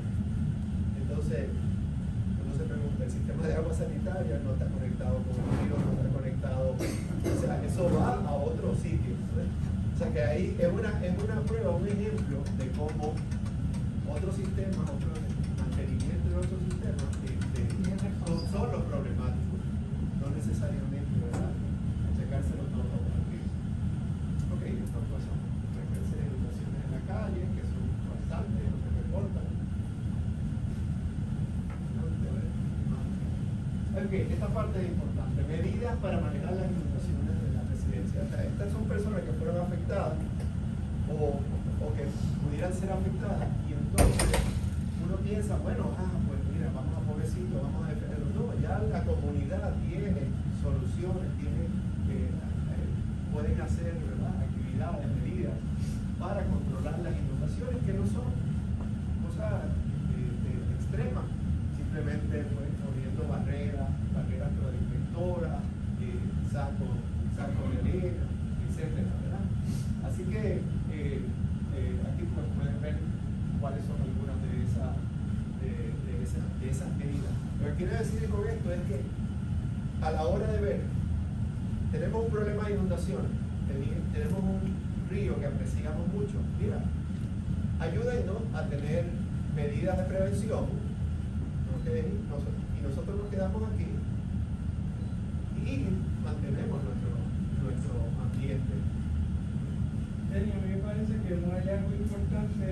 Entonces, uno se pregunta, el sistema de agua sanitaria no está conectado con el río, no está conectado, o sea, eso va a otro sitio, ¿sabes? O sea que ahí es una prueba, un ejemplo de cómo otros sistemas, otro mantenimiento de otros sistemas son los problemáticos, no necesariamente, ¿verdad? Checárselo todo aquí. Ok, estas pues son frecuencias de inundaciones en la calle, que son bastantes, no se reportan. Ok, esta parte es importante. Medidas para manejar las inundaciones de la residencia. O sea, estas son personas que fueron afectadas o que pudieran ser afectadas y entonces piensan, bueno, pues mira, vamos a pobrecito, vamos a defenderlo. No, ya la comunidad tiene soluciones, pueden hacer, ¿verdad?, actividades, medidas para controlar las inundaciones, que no son cosas extremas, simplemente pues, poniendo barreras protectoras, sacos de arena, etcétera, ¿verdad? Así que aquí pues pueden ver cuáles son algunas de esas medidas. Lo que quiero decir con esto es que a la hora de ver, tenemos un problema de inundaciones, tenemos un río que apreciamos mucho. Mira, ayúdennos a tener medidas de prevención, y nosotros nos quedamos aquí y mantenemos nuestro ambiente. Denny, a mí me parece que un hallazgo importante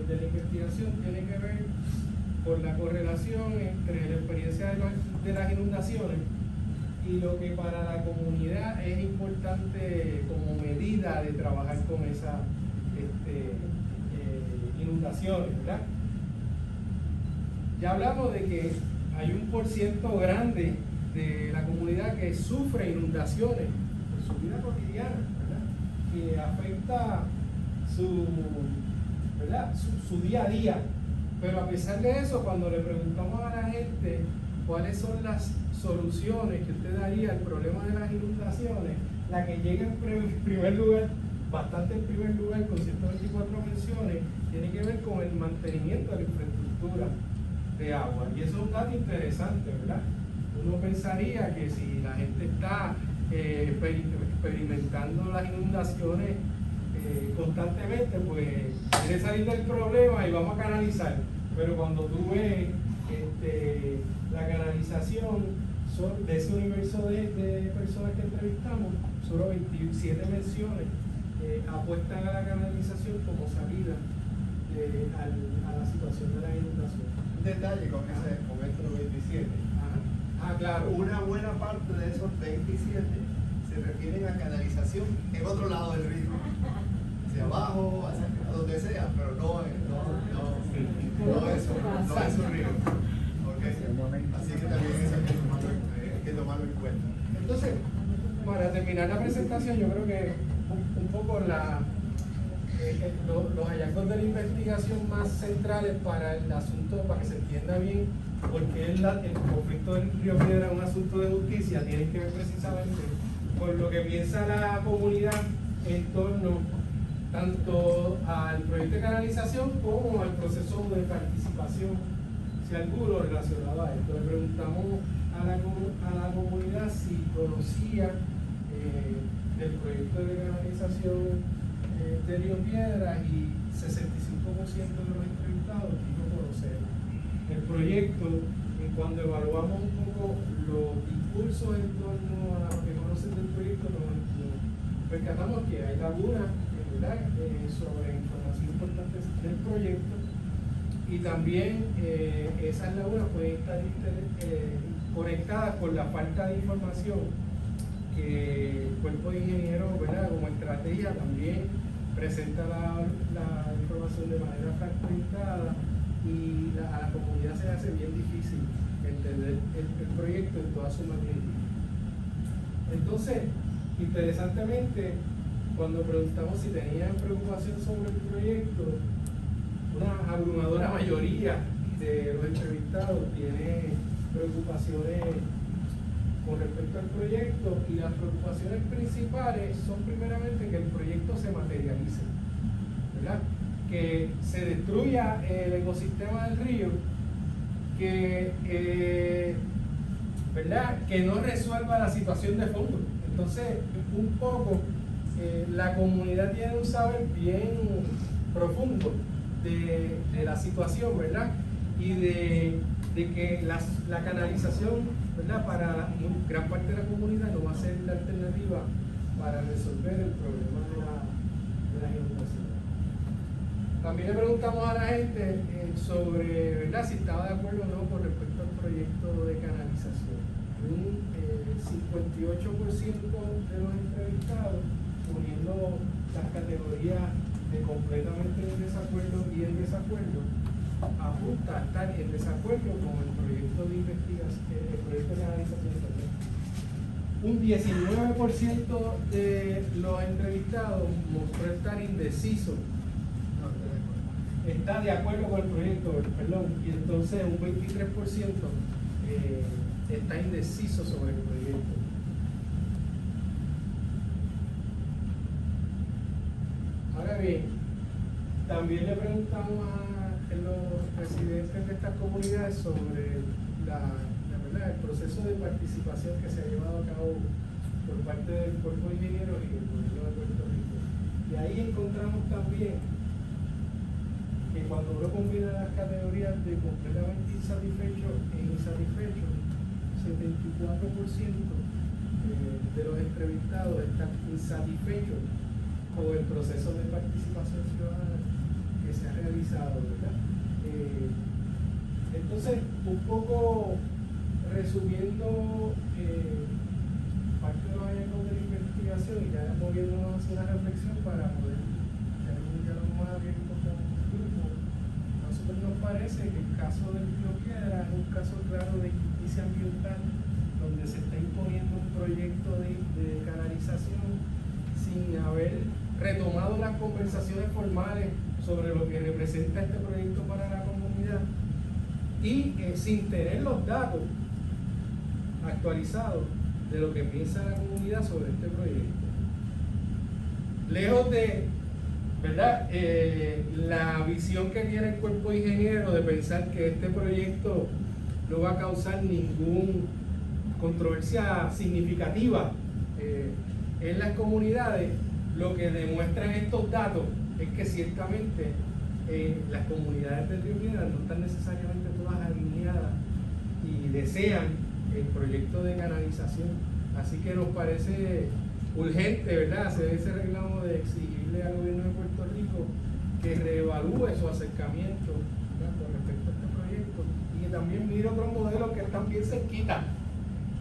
de la investigación tiene que ver con la correlación entre la experiencia de las inundaciones y lo que para la comunidad es importante como medida de trabajar con esas inundaciones, ¿verdad? Ya hablamos de que hay un % grande de la comunidad que sufre inundaciones en su vida cotidiana, ¿verdad?, que afecta su día a día. Pero a pesar de eso, cuando le preguntamos a la gente cuáles son las soluciones que usted daría al problema de las inundaciones, la que llega en primer lugar, bastante en primer lugar, con 124 menciones, tiene que ver con el mantenimiento de la infraestructura de agua. Y eso es un dato interesante, ¿verdad? Uno pensaría que si la gente está experimentando las inundaciones constantemente, pues quiere salir del problema y vamos a canalizar. Pero cuando tú ves la canalización de ese universo de personas que entrevistamos, solo 27 menciones apuestan a la canalización como salida a la situación de la inundación. Un detalle con estos 27. Claro. Una buena parte de esos 27 se refieren a canalización en otro lado del río, hacia abajo, hacia donde sea, pero no es un río. ¿Okay? Así que también eso hay que tomarlo en cuenta. Entonces, para terminar la presentación, yo creo que un poco los hallazgos de la investigación más centrales para el asunto, para que se entienda bien, porque el conflicto del Río Piedra es un asunto de justicia, tiene que ver precisamente con lo que piensa la comunidad en torno tanto al proyecto de canalización como al proceso de participación, si alguno relacionado a esto. Le preguntamos a la comunidad si conocía el proyecto de canalización de Río Piedra, y 65% de los entrevistados dijo conocerlo. El proyecto, cuando evaluamos un poco los discursos en torno a lo que conocen del proyecto, nos percatamos que hay lagunas, ¿verdad?, sobre información importante del proyecto, y también esas lagunas pueden estar conectadas con la falta de información que el cuerpo de ingenieros, ¿verdad?, como estrategia también presenta la información de manera fragmentada, y a la comunidad se le hace bien difícil entender el proyecto en toda su magnitud. Entonces, interesantemente, cuando preguntamos si tenían preocupación sobre el proyecto, una abrumadora mayoría de los entrevistados tiene preocupaciones con respecto al proyecto, y las preocupaciones principales son primeramente que el proyecto se materialice, ¿verdad?, que se destruya el ecosistema del río, ¿verdad?, que no resuelva la situación de fondo. Entonces, un poco la comunidad tiene un saber bien profundo de la situación, ¿verdad?, y de que la canalización, ¿verdad?, para gran parte de la comunidad no va a ser la alternativa para resolver el problema de las inundaciones. También le preguntamos a la gente sobre, ¿verdad?, si estaba de acuerdo o no con respecto al proyecto de canalización. Un 58% de los entrevistados, poniendo las categorías de completamente en desacuerdo y en desacuerdo, apunta a estar en desacuerdo con el proyecto de investigación, el proyecto de canalización. Un 19% de los entrevistados mostró estar indeciso. Está de acuerdo con el proyecto, perdón, y entonces un 23% está indeciso sobre el proyecto. Ahora bien, también le preguntamos a los residentes de estas comunidades sobre el proceso de participación que se ha llevado a cabo por parte del Cuerpo de Ingenieros y el Gobierno de Puerto Rico. Y ahí encontramos también que cuando uno combina las categorías de completamente insatisfecho e insatisfecho, 74% de los entrevistados están insatisfechos con el proceso de participación ciudadana que se ha realizado, ¿verdad? Entonces, un poco resumiendo parte de los hallazgos de la investigación y ya moviéndonos hacia una reflexión para poder tener un diálogo más abierto con el grupo, a nosotros nos parece que el caso del Río Piedra es un caso claro de injusticia ambiental donde se está imponiendo un proyecto de canalización sin haber retomado las conversaciones formales sobre lo que representa este proyecto para la comunidad y sin tener los datos actualizados de lo que piensa la comunidad sobre este proyecto. Lejos de, ¿verdad?, la visión que tiene el cuerpo de ingenieros de pensar que este proyecto no va a causar ninguna controversia significativa en las comunidades, lo que demuestran estos datos es que ciertamente las comunidades del Río Piedras no están necesariamente todas alineadas y desean el proyecto de canalización. Así que nos parece urgente, ¿verdad?, hacer ese reclamo de exigirle al gobierno de Puerto Rico que reevalúe su acercamiento, ¿verdad?, con respecto a este proyecto y que también mire otros modelos que están bien cerquita,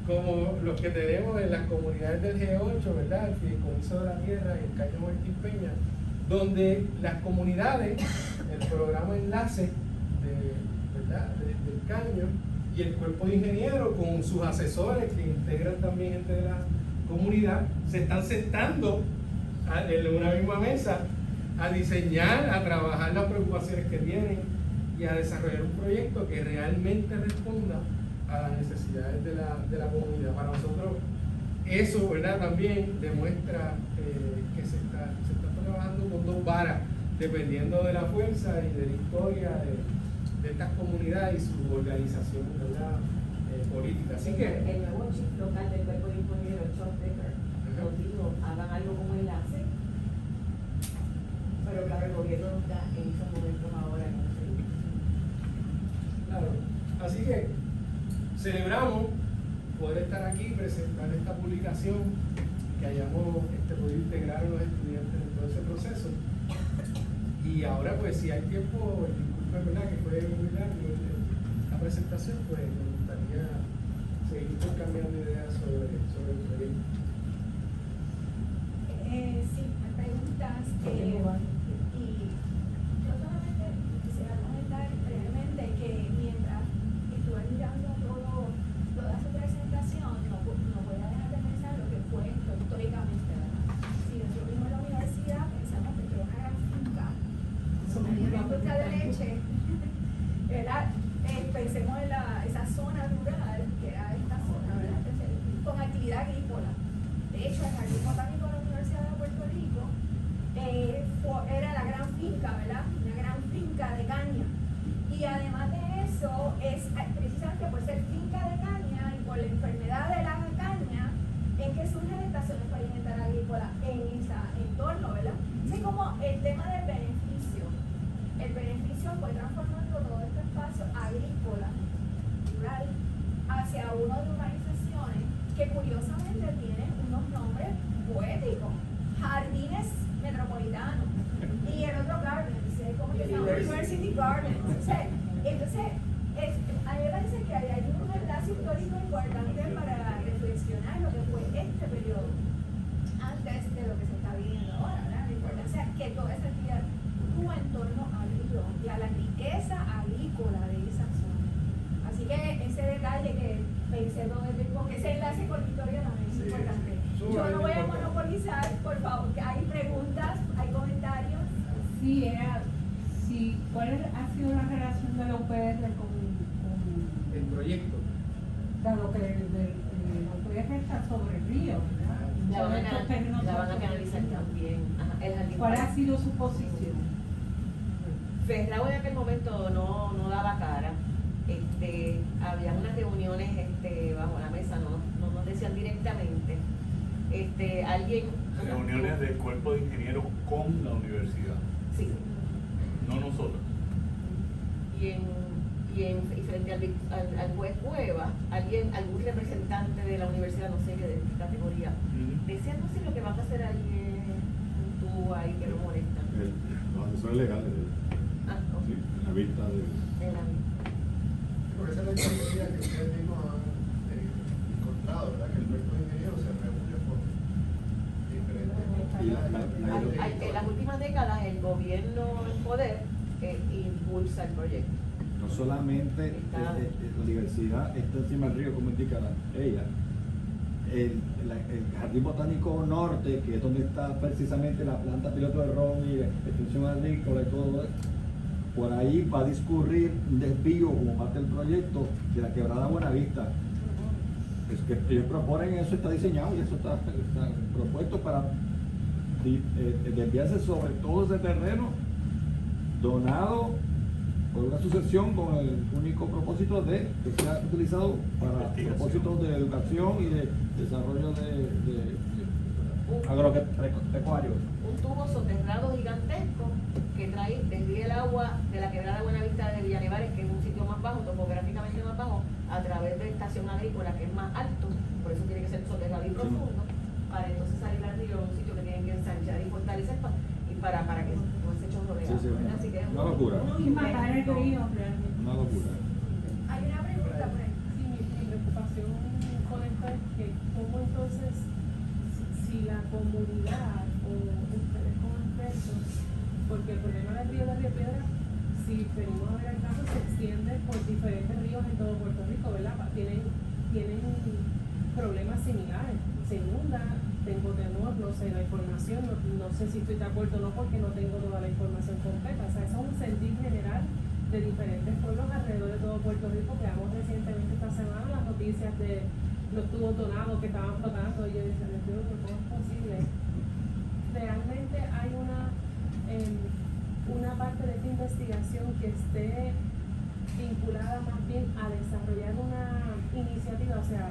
como los que tenemos en las comunidades del G8, ¿verdad?, el Fideicomiso de la Tierra y el Caño Martín Peña, donde las comunidades, el programa Enlace del Caño y el cuerpo de ingenieros con sus asesores que integran también gente de la comunidad, se están sentando en una misma mesa a diseñar, a trabajar las preocupaciones que tienen y a desarrollar un proyecto que realmente responda a las necesidades de la comunidad. Para nosotros eso, ¿verdad?, también demuestra que se está trabajando con dos varas, dependiendo de la fuerza y de la historia de estas comunidades y su organización, ¿verdad?, política. Así que el nuevo chief local del cuerpo de ingenieros, John Becker, nos dijo, hagan algo como enlace, pero claro, el gobierno no está en esos momentos ahora en ese. claro, así que celebramos poder estar aquí y presentar esta publicación, que hayamos podido integrar a los estudiantes en todo ese proceso. Y ahora, pues, si hay tiempo, disculpen, ¿verdad?, que fue muy largo la presentación, pues me gustaría seguir cambiando ideas sobre el proyecto. Sí, me preguntas. Y yo solamente quisiera comentar brevemente que mientras estuve mirando toda su presentación, no voy a dejar de pensar lo que fue esto históricamente, ¿verdad? Si nosotros vimos la universidad, pensamos que era una gran finca, una industria de leche, ¿verdad? Pensemos en esa zona rural, que era esta zona, ¿verdad?, con actividad agrícola. De hecho, el Jardín Botánico de la Universidad de Puerto Rico era la gran finca, ¿verdad?, una gran finca de caña. Y además de eso, es precisamente por ser finca de caña y por la enfermedad de la caña, en que surgen estaciones para alimentar agrícola en ese entorno, ¿verdad? Así como el tema del beneficio. El beneficio fue transformando todo este espacio agrícola, rural, hacia uno de urbanizaciones que curiosamente tienen unos nombres poéticos. Jardines Metropolitanos. Y el otro Gardens, ¿cómo se llama? University Gardens. Entonces, a mí me parece que hay un enlace histórico importante para reflexionar lo que fue este periodo antes de lo que se está viviendo ahora, ¿verdad? La importancia que toda esa actividad tuvo en torno al río y a la riqueza agrícola agrícola de esa zona. Así que ese detalle que pensé todo el tiempo, que ese enlace con Victoria también es Sí, importante. sí. Yo no voy a Sumamente monopolizar, por favor, que hay preguntas, hay comentarios. Sí, ¿cuál ha sido la relación de la UPR con El proyecto. dado que la UPR está sobre el río, ¿verdad? La van Sobre estos terrenos a sobre el canalizar río. también. Ajá, el jardín. ¿Cuál ha sido su posición? Ferrao en aquel momento no daba cara. Había unas reuniones bajo la mesa, no nos decían directamente. Alguien. Reuniones del cuerpo de ingenieros con la universidad, Sí. no nosotros. Y frente al juez Cueva, algún representante de la universidad, no sé de qué categoría, decía, no sé lo que van a hacer ahí en Tuba ahí que no molestan. Los asesores legales, Ah, ok. sí, en la vista de... Porque esa es la experiencia que ustedes mismos han encontrado, ¿verdad? Que el cuerpo de ingenieros se reúne por diferentes actividades. En las últimas décadas el gobierno en poder impulsa el proyecto. No solamente la universidad está encima del río, como indica ella, el Jardín Botánico Norte, que es donde está precisamente la planta piloto de ron y la extensión agrícola y todo eso, por ahí va a discurrir un desvío como parte del proyecto de la quebrada Buenavista. Es que ellos proponen eso, está diseñado y eso está propuesto para desviarse sobre todo ese terreno donado por una sucesión con el único propósito de que sea utilizado para propósitos de educación y de desarrollo de agropecuarios. Un tubo soterrado gigantesco que desvía el agua de la quebrada de Buenavista de Villanevares, que es un sitio más bajo, topográficamente más bajo, a través de estación agrícola, que es más alto, por eso tiene que ser soterrado y profundo, para entonces salir al río, un sitio que tienen que ensanchar y fortalecer para que no se chorro de agua. Sí, ¿verdad? Así que es una locura. Y matar el río realmente. Una locura. Hay una pregunta por ahí. Sí, mi preocupación con esto es que cómo entonces, si la comunidad o ustedes como expertos, porque el problema del río de Río Piedra, si venimos a ver el caso, se extiende por diferentes ríos en todo Puerto Rico, ¿verdad? Tienen problemas similares, se inunda, tengo temor, no sé la información, no sé si estoy de acuerdo o no porque no tengo toda la información completa, o sea, eso es un sentir general de diferentes pueblos alrededor de todo Puerto Rico. Veamos recientemente esta semana las noticias de los tubos donados que estaban flotando y yo decía, ¿cómo es posible? Realmente hay una parte de esta investigación que esté vinculada más bien a desarrollar una iniciativa, o sea,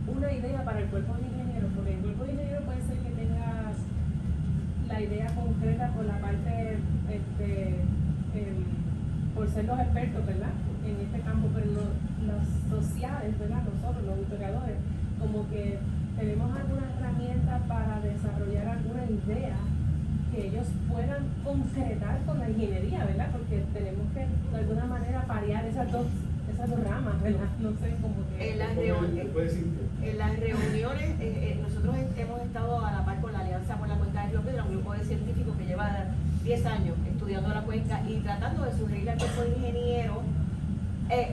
una idea para el cuerpo de ingenieros, porque el cuerpo de ingenieros puede ser que tenga la idea concreta por la parte, por ser los expertos, ¿verdad? En este campo, pero los sociales, ¿verdad? Nosotros, los historiadores, como que tenemos alguna herramienta para desarrollar alguna idea que ellos puedan concretar con la ingeniería, ¿verdad? Porque tenemos que de alguna manera parear esas dos ramas, ¿verdad? No sé, como que... En las reuniones, nosotros hemos estado a la par con la Alianza por la Cuenca de Río Piedra, un grupo de científicos que lleva 10 años estudiando la cuenca y tratando de sugerirle al cuerpo de ingenieros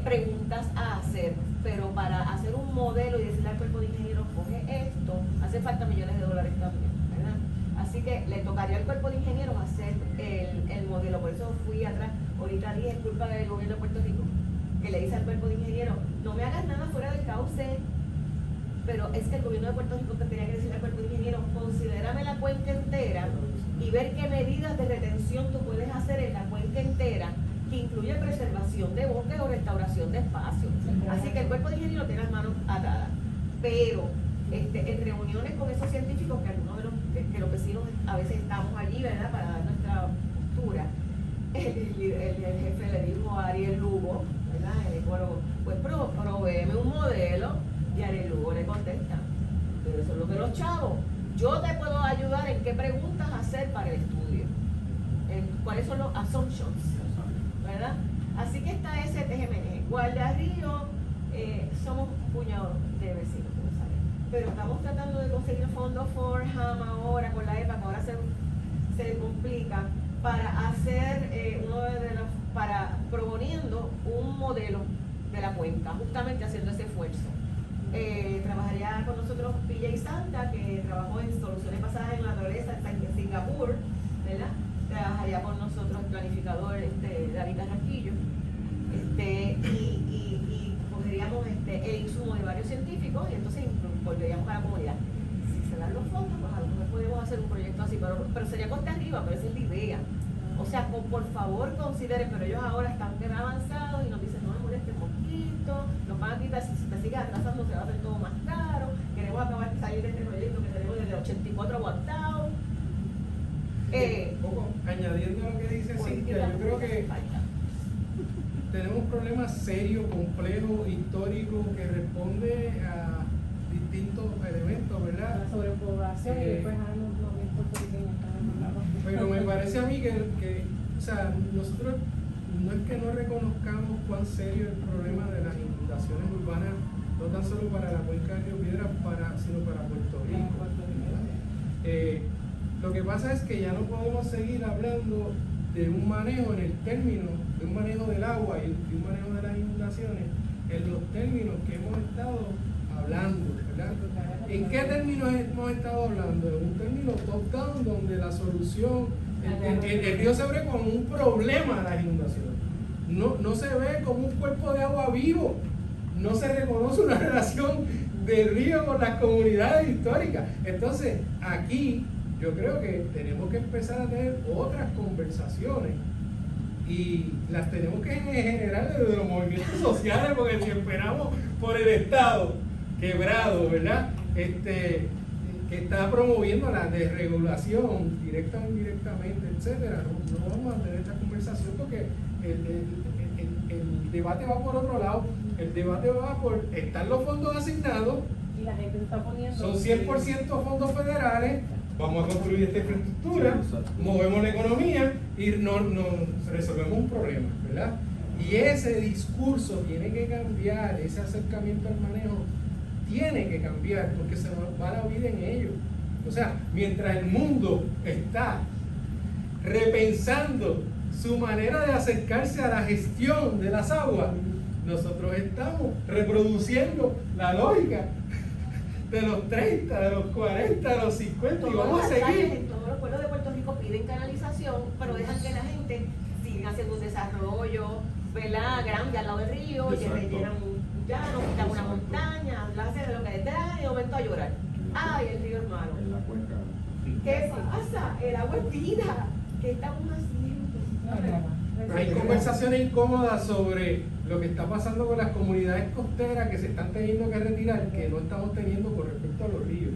preguntas a hacer, pero para hacer un modelo y decirle al cuerpo de ingenieros, coge esto, hace falta millones de dólares también, ¿verdad? Así que le tocaría al cuerpo de ingenieros hacer el modelo, por eso fui atrás, ahorita dije, es culpa del gobierno de Puerto Rico, que le dice al cuerpo de ingenieros, no me hagas nada fuera del cauce, pero es que el gobierno de Puerto Rico tenía que decirle al cuerpo de ingenieros, considérame la cuenca entera y ver qué medidas de retención tú puedes hacer en la cuenca entera, que incluye preservación de bosques o restauración de espacios. Así que el cuerpo de ingenieros tiene las manos atadas, pero en reuniones con esos científicos, que algunos de los vecinos a veces estamos allí, ¿verdad?, para dar nuestra postura, el jefe le dijo a Ariel Lugo, ¿verdad?, el ecólogo, pues provéeme un modelo, y Ariel Lugo le contesta, pero eso es lo que los chavos, yo te puedo ayudar en qué preguntas hacer para el estudio, cuáles son los assumptions, ¿verdad? Así que está ese TGMN. Guardarrío, somos un puñado de vecinos, como saben, pero estamos tratando de conseguir fondos for HAM ahora con la EPA, que ahora se complica, para hacer proponiendo modelo de la cuenca, justamente haciendo ese esfuerzo. Trabajaría con nosotros PJ Santa, que trabajó en soluciones basadas en la naturaleza en Singapur, ¿verdad? Trabajaría con nosotros el planificador David Carrasquillo, y cogeríamos el insumo de varios científicos y entonces volveríamos a la comunidad. Si se dan los fondos, pues a lo mejor podemos hacer un proyecto así, pero sería costa arriba, pero esa es la idea. O sea, por favor consideren, pero ellos ahora están bien avanzados y nos dicen, no nos moleste poquito, nos van a quitar, si te sigues atrasando se va a hacer todo más caro, queremos acabar de salir de este proyecto que tenemos desde el 84 aguantado. Poco, añadiendo a lo que dice Cintia, yo creo que tenemos un problema serio, complejo, histórico, que responde a distintos elementos, ¿verdad? La sobrepoblación y después los bien puertorriqueños están demandados. Pero me parece a mí que, o sea, nosotros no es que no reconozcamos cuán serio es el problema de las inundaciones urbanas, no tan solo para la cuenca del Río Piedras, sino para Puerto Rico. Lo que pasa es que ya no podemos seguir hablando de un manejo en el término, de un manejo del agua y de un manejo de las inundaciones en los términos que hemos estado hablando, ¿verdad? ¿En qué términos hemos estado hablando? En un término top-down donde la solución, el río se ve como un problema de las inundaciones, no se ve como un cuerpo de agua vivo, no se reconoce una relación del río con las comunidades históricas. Entonces, aquí yo creo que tenemos que empezar a tener otras conversaciones y las tenemos que generar desde los movimientos sociales, porque si esperamos por el Estado quebrado, ¿verdad? Que está promoviendo la desregulación directa o indirectamente, etcétera, no vamos a tener esta conversación porque el debate va por otro lado. El debate va por están los fondos asignados, Y la gente se está poniendo. son 100% fondos federales, vamos a construir esta infraestructura, movemos la economía y nos resolvemos un problema, ¿verdad? Y ese discurso tiene que cambiar, ese acercamiento al manejo tiene que cambiar porque se nos va la vida en ello. O sea, mientras el mundo está repensando su manera de acercarse a la gestión de las aguas, nosotros estamos reproduciendo la lógica de los 30, de los 40, de los 50 y vamos a seguir. En todos los pueblos de Puerto Rico piden canalización, pero dejan que la gente siga haciendo un desarrollo, ¿verdad? Grande al lado del río, que rellenan un llano, quitan una montaña, hablarse de lo que detrás y de momento a llorar. ¡Ay, el río es malo! En la cuenca. ¿Qué pasa? El agua es vida. ¿Qué estamos haciendo? Hay conversaciones incómodas sobre lo que está pasando con las comunidades costeras que se están teniendo que retirar, que no estamos teniendo con respecto a los ríos.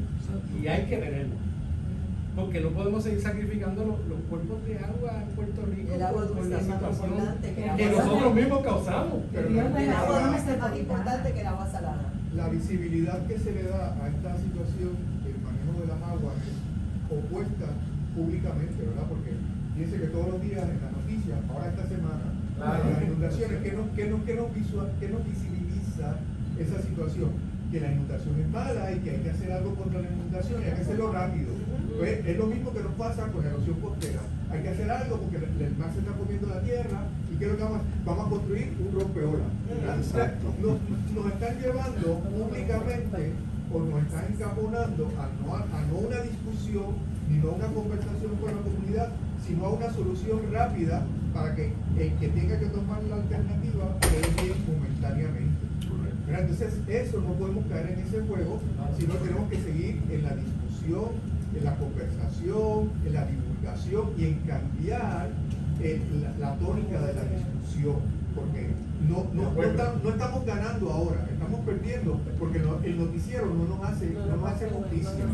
Y hay que tenerlo. Porque no podemos seguir sacrificando los cuerpos de agua en Puerto Rico El agua por dulce la es más situación importante que el que agua nosotros salada. mismos causamos. Pero no- El agua dulce es más importante que el agua salada. La visibilidad que se le da a esta situación del manejo de las aguas es opuesta públicamente, ¿verdad? Porque dice que todos los días en las noticias, ahora esta semana, Claro. las inundaciones, ¿qué nos visibiliza esa situación? Que la inundación es mala y que hay que hacer algo contra la inundación y hay que hacerlo rápido. Pues, es lo mismo que nos pasa con la erosión costera. Hay que hacer algo porque el mar se está comiendo la tierra y ¿qué es lo que vamos a construir? Un rompeolas. ¿verdad? Exacto. Nos están llevando públicamente o nos están encajonando a no una discusión ni no una conversación con la comunidad, sino a una solución rápida para que el que tenga que tomar la alternativa quede bien momentáneamente. ¿verdad? Entonces, eso no podemos caer en ese juego, sino tenemos que seguir en la discusión, en la conversación, en la divulgación y en cambiar la tónica de la discusión, porque no estamos ganando ahora, estamos perdiendo, porque el noticiero no nos hace justicia.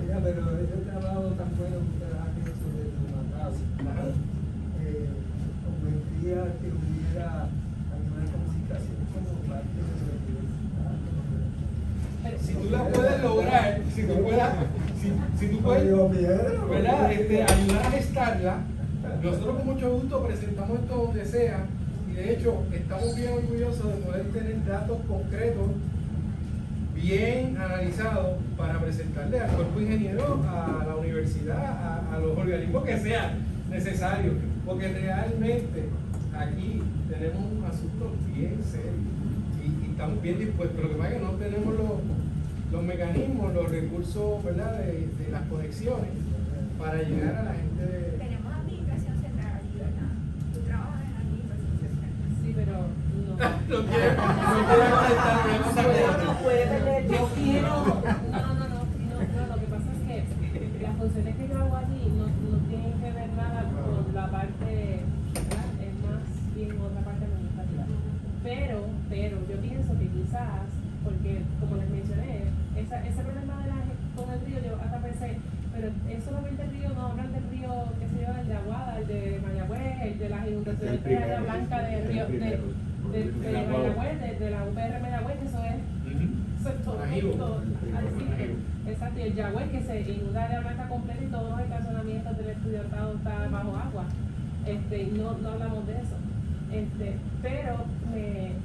Oiga, pero ese trabajo tan bueno que usted hace sobre el mandado, convendría que hubiera alguna comunicación como parte de la universidad. Si tú la puedes lograr, si tú puedes, ¿verdad? Ayudar a gestarla, nosotros con mucho gusto presentamos esto donde sea y de hecho estamos bien orgullosos de poder tener datos concretos, bien analizados para presentarle al cuerpo ingeniero, a la universidad, a los organismos que sean necesarios, porque realmente aquí tenemos un asunto bien serio y estamos bien dispuestos. Lo que pasa es que no tenemos los mecanismos, los recursos, ¿verdad?, de las conexiones para llegar a la gente de... Tenemos administración central aquí, ¿verdad? Tú trabajas en administración central. Sí, pero no. No quiere contestar una cosa que otra. Puede perder. Yo quiero. No, lo que pasa es que las funciones que yo hago allí no tienen que ver nada con la parte, ¿verdad? Es más bien otra parte administrativa. Pero yo pienso que quizás, porque como les mencioné, ese problema con el río, yo hasta pensé, pero es solamente el río, no hablan del río, qué sé yo, el de Aguada, el de Mayagüez, el de las inundaciones de Área Blanca, de río, de Mayagüez, de la UPR Mayagüez, que eso es todo. Exacto, y el Yagüez, que se inunda Área Blanca completa y todos los estacionamientos del estudiantado están bajo agua. No hablamos de eso. Pero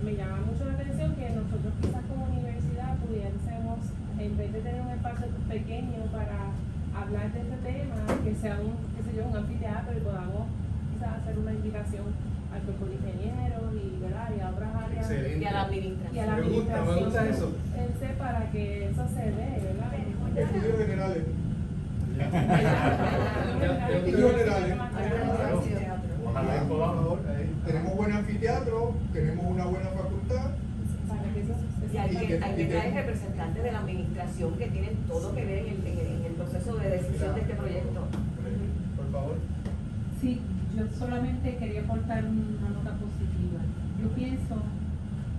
me llama mucho la atención que nosotros quizás como universidad pudiésemos, en vez de tener un espacio pequeño para hablar de este tema, que sea un anfiteatro y podamos quizás hacer una invitación al cuerpo de ingenieros ¿verdad? Y a otras áreas. Excelente. Y a la administración. Y a la Me gusta administración. eso. Para que eso se dé, ¿verdad? Estudios generales. Ojalá y podamos. Tenemos buen anfiteatro, tenemos una buena facultad. Para que eso Y hay que traer representantes de la administración que tienen todo que ver en el proceso de decisión de este proyecto. Por favor. Sí, yo solamente quería aportar una nota positiva. Yo pienso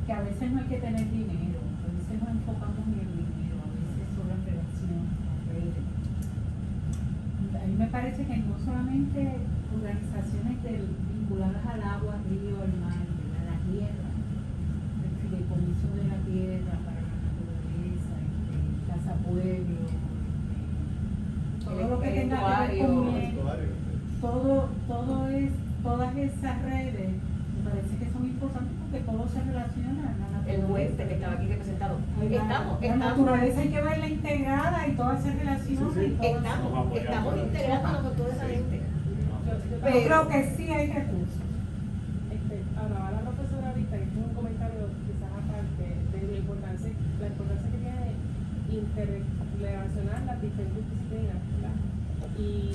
que a veces no hay que tener dinero, a veces nos enfocamos en el dinero, a veces son las relaciones, las redes. A mí me parece que no solamente organizaciones vinculadas al agua, al río, al mar, a la tierra, el fideicomiso de la tierra para la naturaleza, Casa Pueblo, todo lo que tenga que ver con todas esas redes, me parece que son importantes porque todo se relaciona a la naturaleza. El puente que estaba aquí representado. La naturaleza hay que verla integrada y todas se relacionan. Estamos integrándonos con toda esa gente. Yo creo que sí hay recursos. Hablaba la profesora ahorita, que es un comentario quizás aparte de la importancia que tiene interrelacionar las diferentes disciplinas, ¿verdad? Y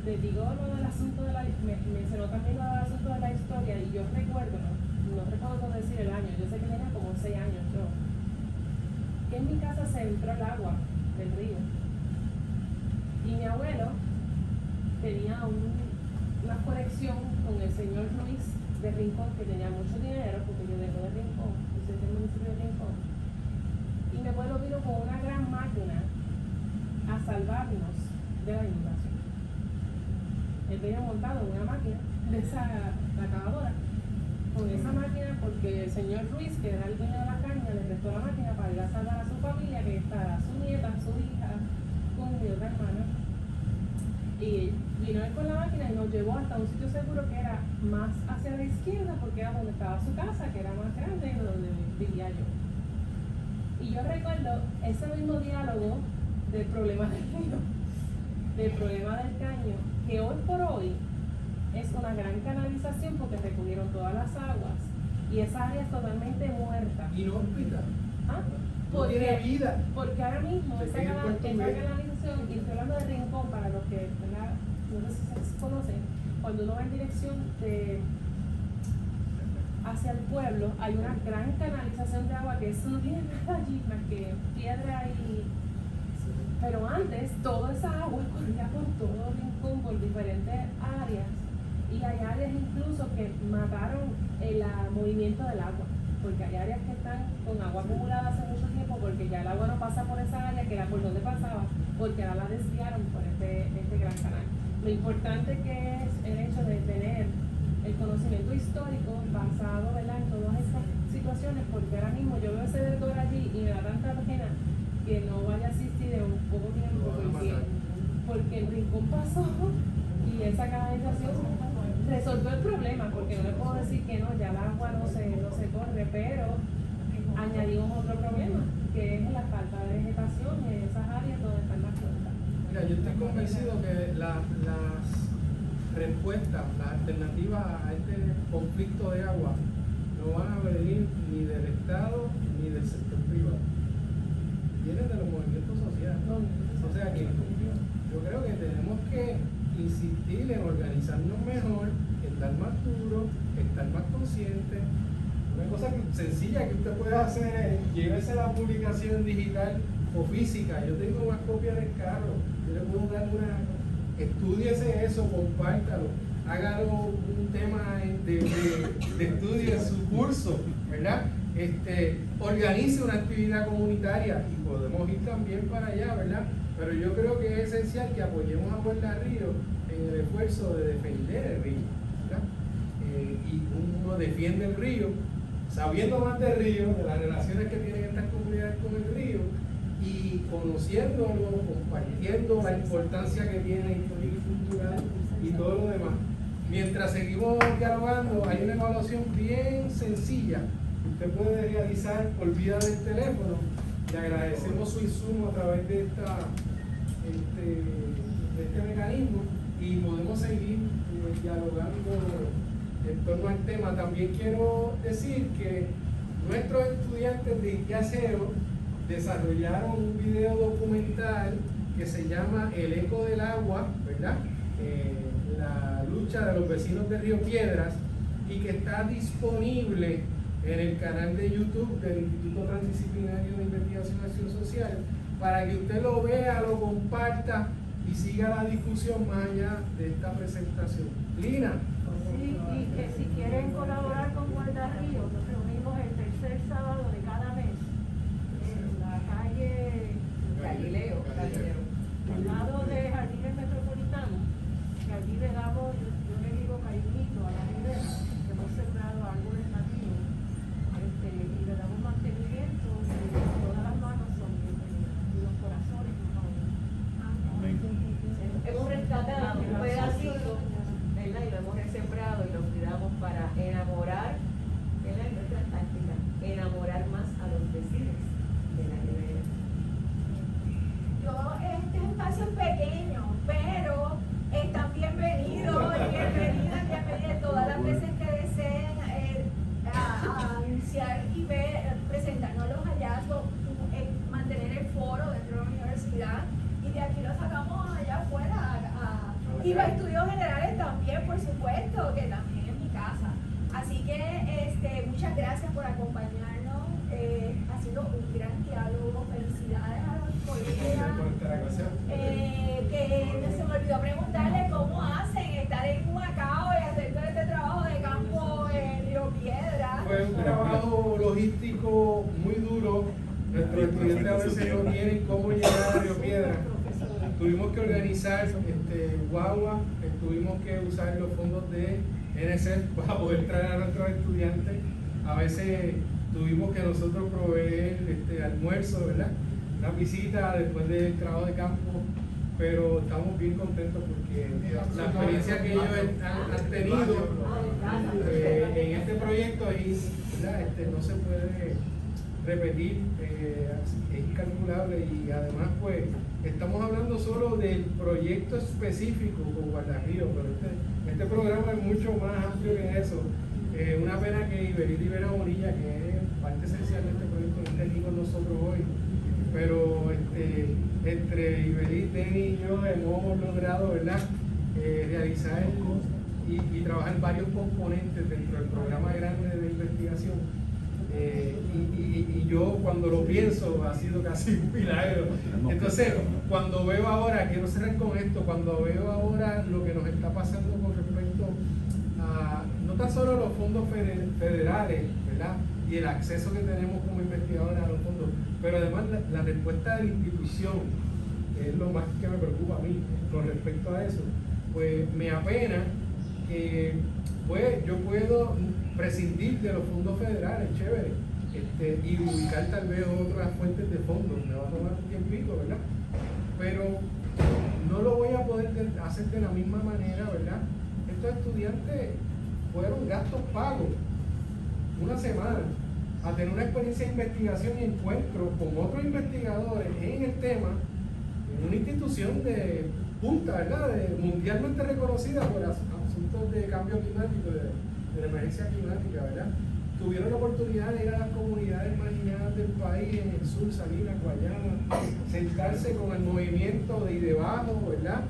les digo lo del asunto mencionó también lo del asunto de la historia, y yo recuerdo, no recuerdo decir el año, yo sé que tenía como 6 años yo, que en mi casa se entró el agua del río, y mi abuelo tenía una conexión con el señor Luis de Rincón, que tenía mucho dinero, porque yo vengo de Rincón, yo soy del municipio de Rincón, y mi abuelo vino con una gran máquina a salvarnos de la inundación. Él venía montado en una máquina de la cavadora, con esa máquina, porque el señor Ruiz, que era el dueño de la caña, le prestó la máquina para ir a salvar a su familia, que estaba su nieta, su hija, con mi otra hermana. Y vino él con la máquina y nos llevó hasta un sitio seguro que era más hacia la izquierda, porque era donde estaba su casa, que era más grande, donde vivía yo. Y yo recuerdo ese mismo diálogo del problema del río, del problema del caño, que hoy por hoy es una gran canalización porque recogieron todas las aguas y esa área es totalmente muerta. Inhóspita. ¿Ah? No tiene vida. Porque ahora mismo esa canalización, y estoy hablando de Rincón para los que, ¿verdad?, no sé si se conocen, cuando uno va en dirección hacia el pueblo, hay una gran canalización de agua que eso no tiene nada allí más que piedra y... Pero antes, toda esa agua corría por todo Rincón, por diferentes áreas, y hay áreas incluso que mataron el movimiento del agua, porque hay áreas que están con agua acumulada hace mucho tiempo, porque ya el agua no pasa por esa área que era por donde pasaba, porque ahora la desviaron por este gran canal. Lo importante que es el hecho de tener el conocimiento histórico basado, ¿verdad?, en todas estas situaciones, porque ahora mismo yo veo ese verdor allí y me da tanta pena que no vaya a existir en un poco tiempo, porque el Rincón pasó y esa canalización resolvió el problema, porque no le puedo decir que no, ya el agua no se corre, pero añadimos otro problema, que es la falta de vegetación en esas áreas donde están las cuencas. Mira, yo estoy convencido que las respuestas respuestas, las alternativas a este conflicto de agua no van a venir ni del Estado ni del sector privado, vienen de los movimientos sociales. O sea que yo creo que tenemos que insistir en organizarnos mejor, estar más duros, estar más conscientes. Una cosa sencilla que usted puede hacer es llévese la publicación digital o física. Yo tengo una copia del carro, yo le puedo dar estúdiese eso, compártalo, hágalo un tema de estudio en su curso, ¿verdad? Organice una actividad comunitaria y podemos ir también para allá, ¿verdad? Pero yo creo que es esencial que apoyemos a Puerto Río en el esfuerzo de defender el río, ¿verdad? Y uno defiende el río, sabiendo más del río, de las relaciones que tienen estas comunidades con el río, y conociéndolo, compartiendo la importancia que tiene histórica y cultural y todo lo demás. Mientras seguimos dialogando, hay una evaluación bien sencilla que usted puede realizar por vía del teléfono. Le agradecemos su insumo a través de este mecanismo y podemos seguir dialogando en torno al tema. También quiero decir que nuestros estudiantes de ITIACERO desarrollaron un video documental que se llama El Eco del Agua, ¿verdad? La lucha de los vecinos de Río Piedras, y que está disponible en el canal de YouTube del Instituto Transdisciplinario de Investigación y Acción Social, para que usted lo vea, lo comparta y siga la discusión más allá de esta presentación. Lina. Sí, y que si quieren colaborar con Guarda Río, nos reunimos el tercer sábado de cada mes en la calle Galileo, al lado de Jardines Metropolitanos, que allí le damos, yo le digo cariñito a la ribera, que hemos sembrado árboles nativos, y le damos mantenimiento, y todas las manos son bienvenidas, y los corazones no. Hemos rescatado un pedacito, ¿verdad? Y lo hemos resembrado y lo cuidamos para enamorar, ¿verdad? En nuestra táctica, enamorar más a los vecinos de la ribera. Este es un espacio pequeño, pero están bienvenidos todas las veces que deseen anunciar y presentarnos los hallazgos, mantener el foro dentro de la universidad, y de aquí lo sacamos allá afuera y los estudios generales también, por supuesto, que también es mi casa. Así que muchas gracias por acompañarnos, ha sido un gran diálogo. Felicidades a los colegas, que se me olvidó preguntarle cómo hacen estar en Humacao y hacer todo este trabajo de campo en Río Piedras. Fue un trabajo logístico muy duro. Nuestros estudiantes a veces no tienen cómo llegar a Río Piedras. Tuvimos que organizar guagua, tuvimos que usar los fondos de NSF para poder traer a nuestros estudiantes. A veces tuvimos que nosotros proveer almuerzo, ¿verdad? Una visita después del trabajo de campo, pero estamos bien contentos porque la experiencia que ellos han tenido en este proyecto no se puede repetir, es incalculable, y además pues estamos hablando solo del proyecto específico con Guarda Río, pero este programa es mucho más amplio que eso. Una pena que Iberit Rivera Bonilla, que es parte esencial de este proyecto, no esté aquí con nosotros hoy, pero entre Iberit, Denny y yo hemos logrado, ¿verdad? Realizar y trabajar varios componentes dentro del programa grande de investigación. Y yo cuando lo pienso ha sido casi un milagro. Entonces, cuando veo ahora, quiero cerrar con esto, cuando veo ahora lo que nos está pasando con respecto a no tan solo los fondos federales, ¿verdad? Y el acceso que tenemos como investigadores a los fondos, pero además la respuesta de la institución, que es lo más que me preocupa a mí con respecto a eso, pues me apena que pues yo puedo prescindir de los fondos federales, chévere, y ubicar tal vez otras fuentes de fondos. Me va a tomar un tiempito, ¿verdad? Pero no lo voy a poder hacer de la misma manera, ¿verdad? Estos estudiantes fueron gastos pagos, una semana, a tener una experiencia de investigación y encuentro con otros investigadores en el tema, en una institución de punta, ¿verdad? Mundialmente reconocida por asuntos de cambio climático, de la emergencia climática, ¿verdad? Tuvieron la oportunidad de ir a las comunidades marginadas del país, en el sur, Salinas, Guayama, sentarse con el movimiento de ahí debajo, ¿verdad?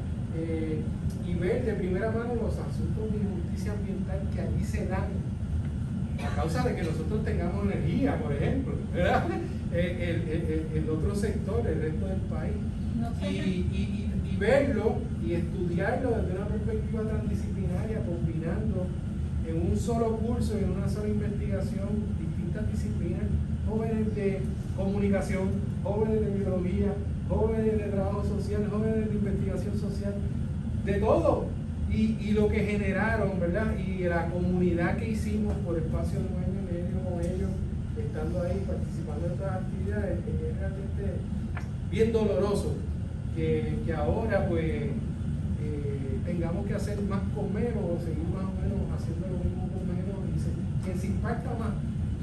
Y ver de primera mano los asuntos de injusticia ambiental que allí se dan a causa de que nosotros tengamos energía, por ejemplo, ¿verdad? El otro sector, el resto del país. Y verlo y estudiarlo desde una perspectiva transdisciplinaria, combinando en un solo curso y en una sola investigación distintas disciplinas, jóvenes de comunicación, jóvenes de biología, jóvenes de trabajo social, jóvenes de investigación social, de todo. Y lo que generaron, ¿verdad? Y la comunidad que hicimos por espacio de un año y medio con ellos, estando ahí, participando en otras actividades, es realmente bien doloroso que ahora pues tengamos que hacer más con menos o seguir más o menos haciendo lo mismo con menos y quien se impacta más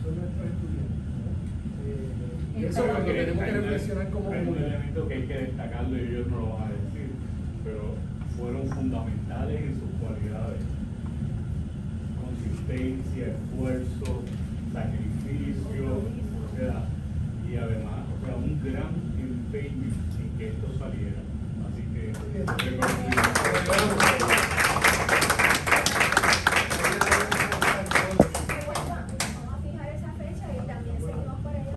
son nuestros estudiantes, ¿no? Y eso es lo que tenemos que reflexionar como hay un comunidad. elemento que hay que destacarlo y ellos no lo van a decir, pero fueron fundamentales en sus cualidades: consistencia, esfuerzo, sacrificio, o sea, y además, o sea, un gran empeño en que esto saliera. Así que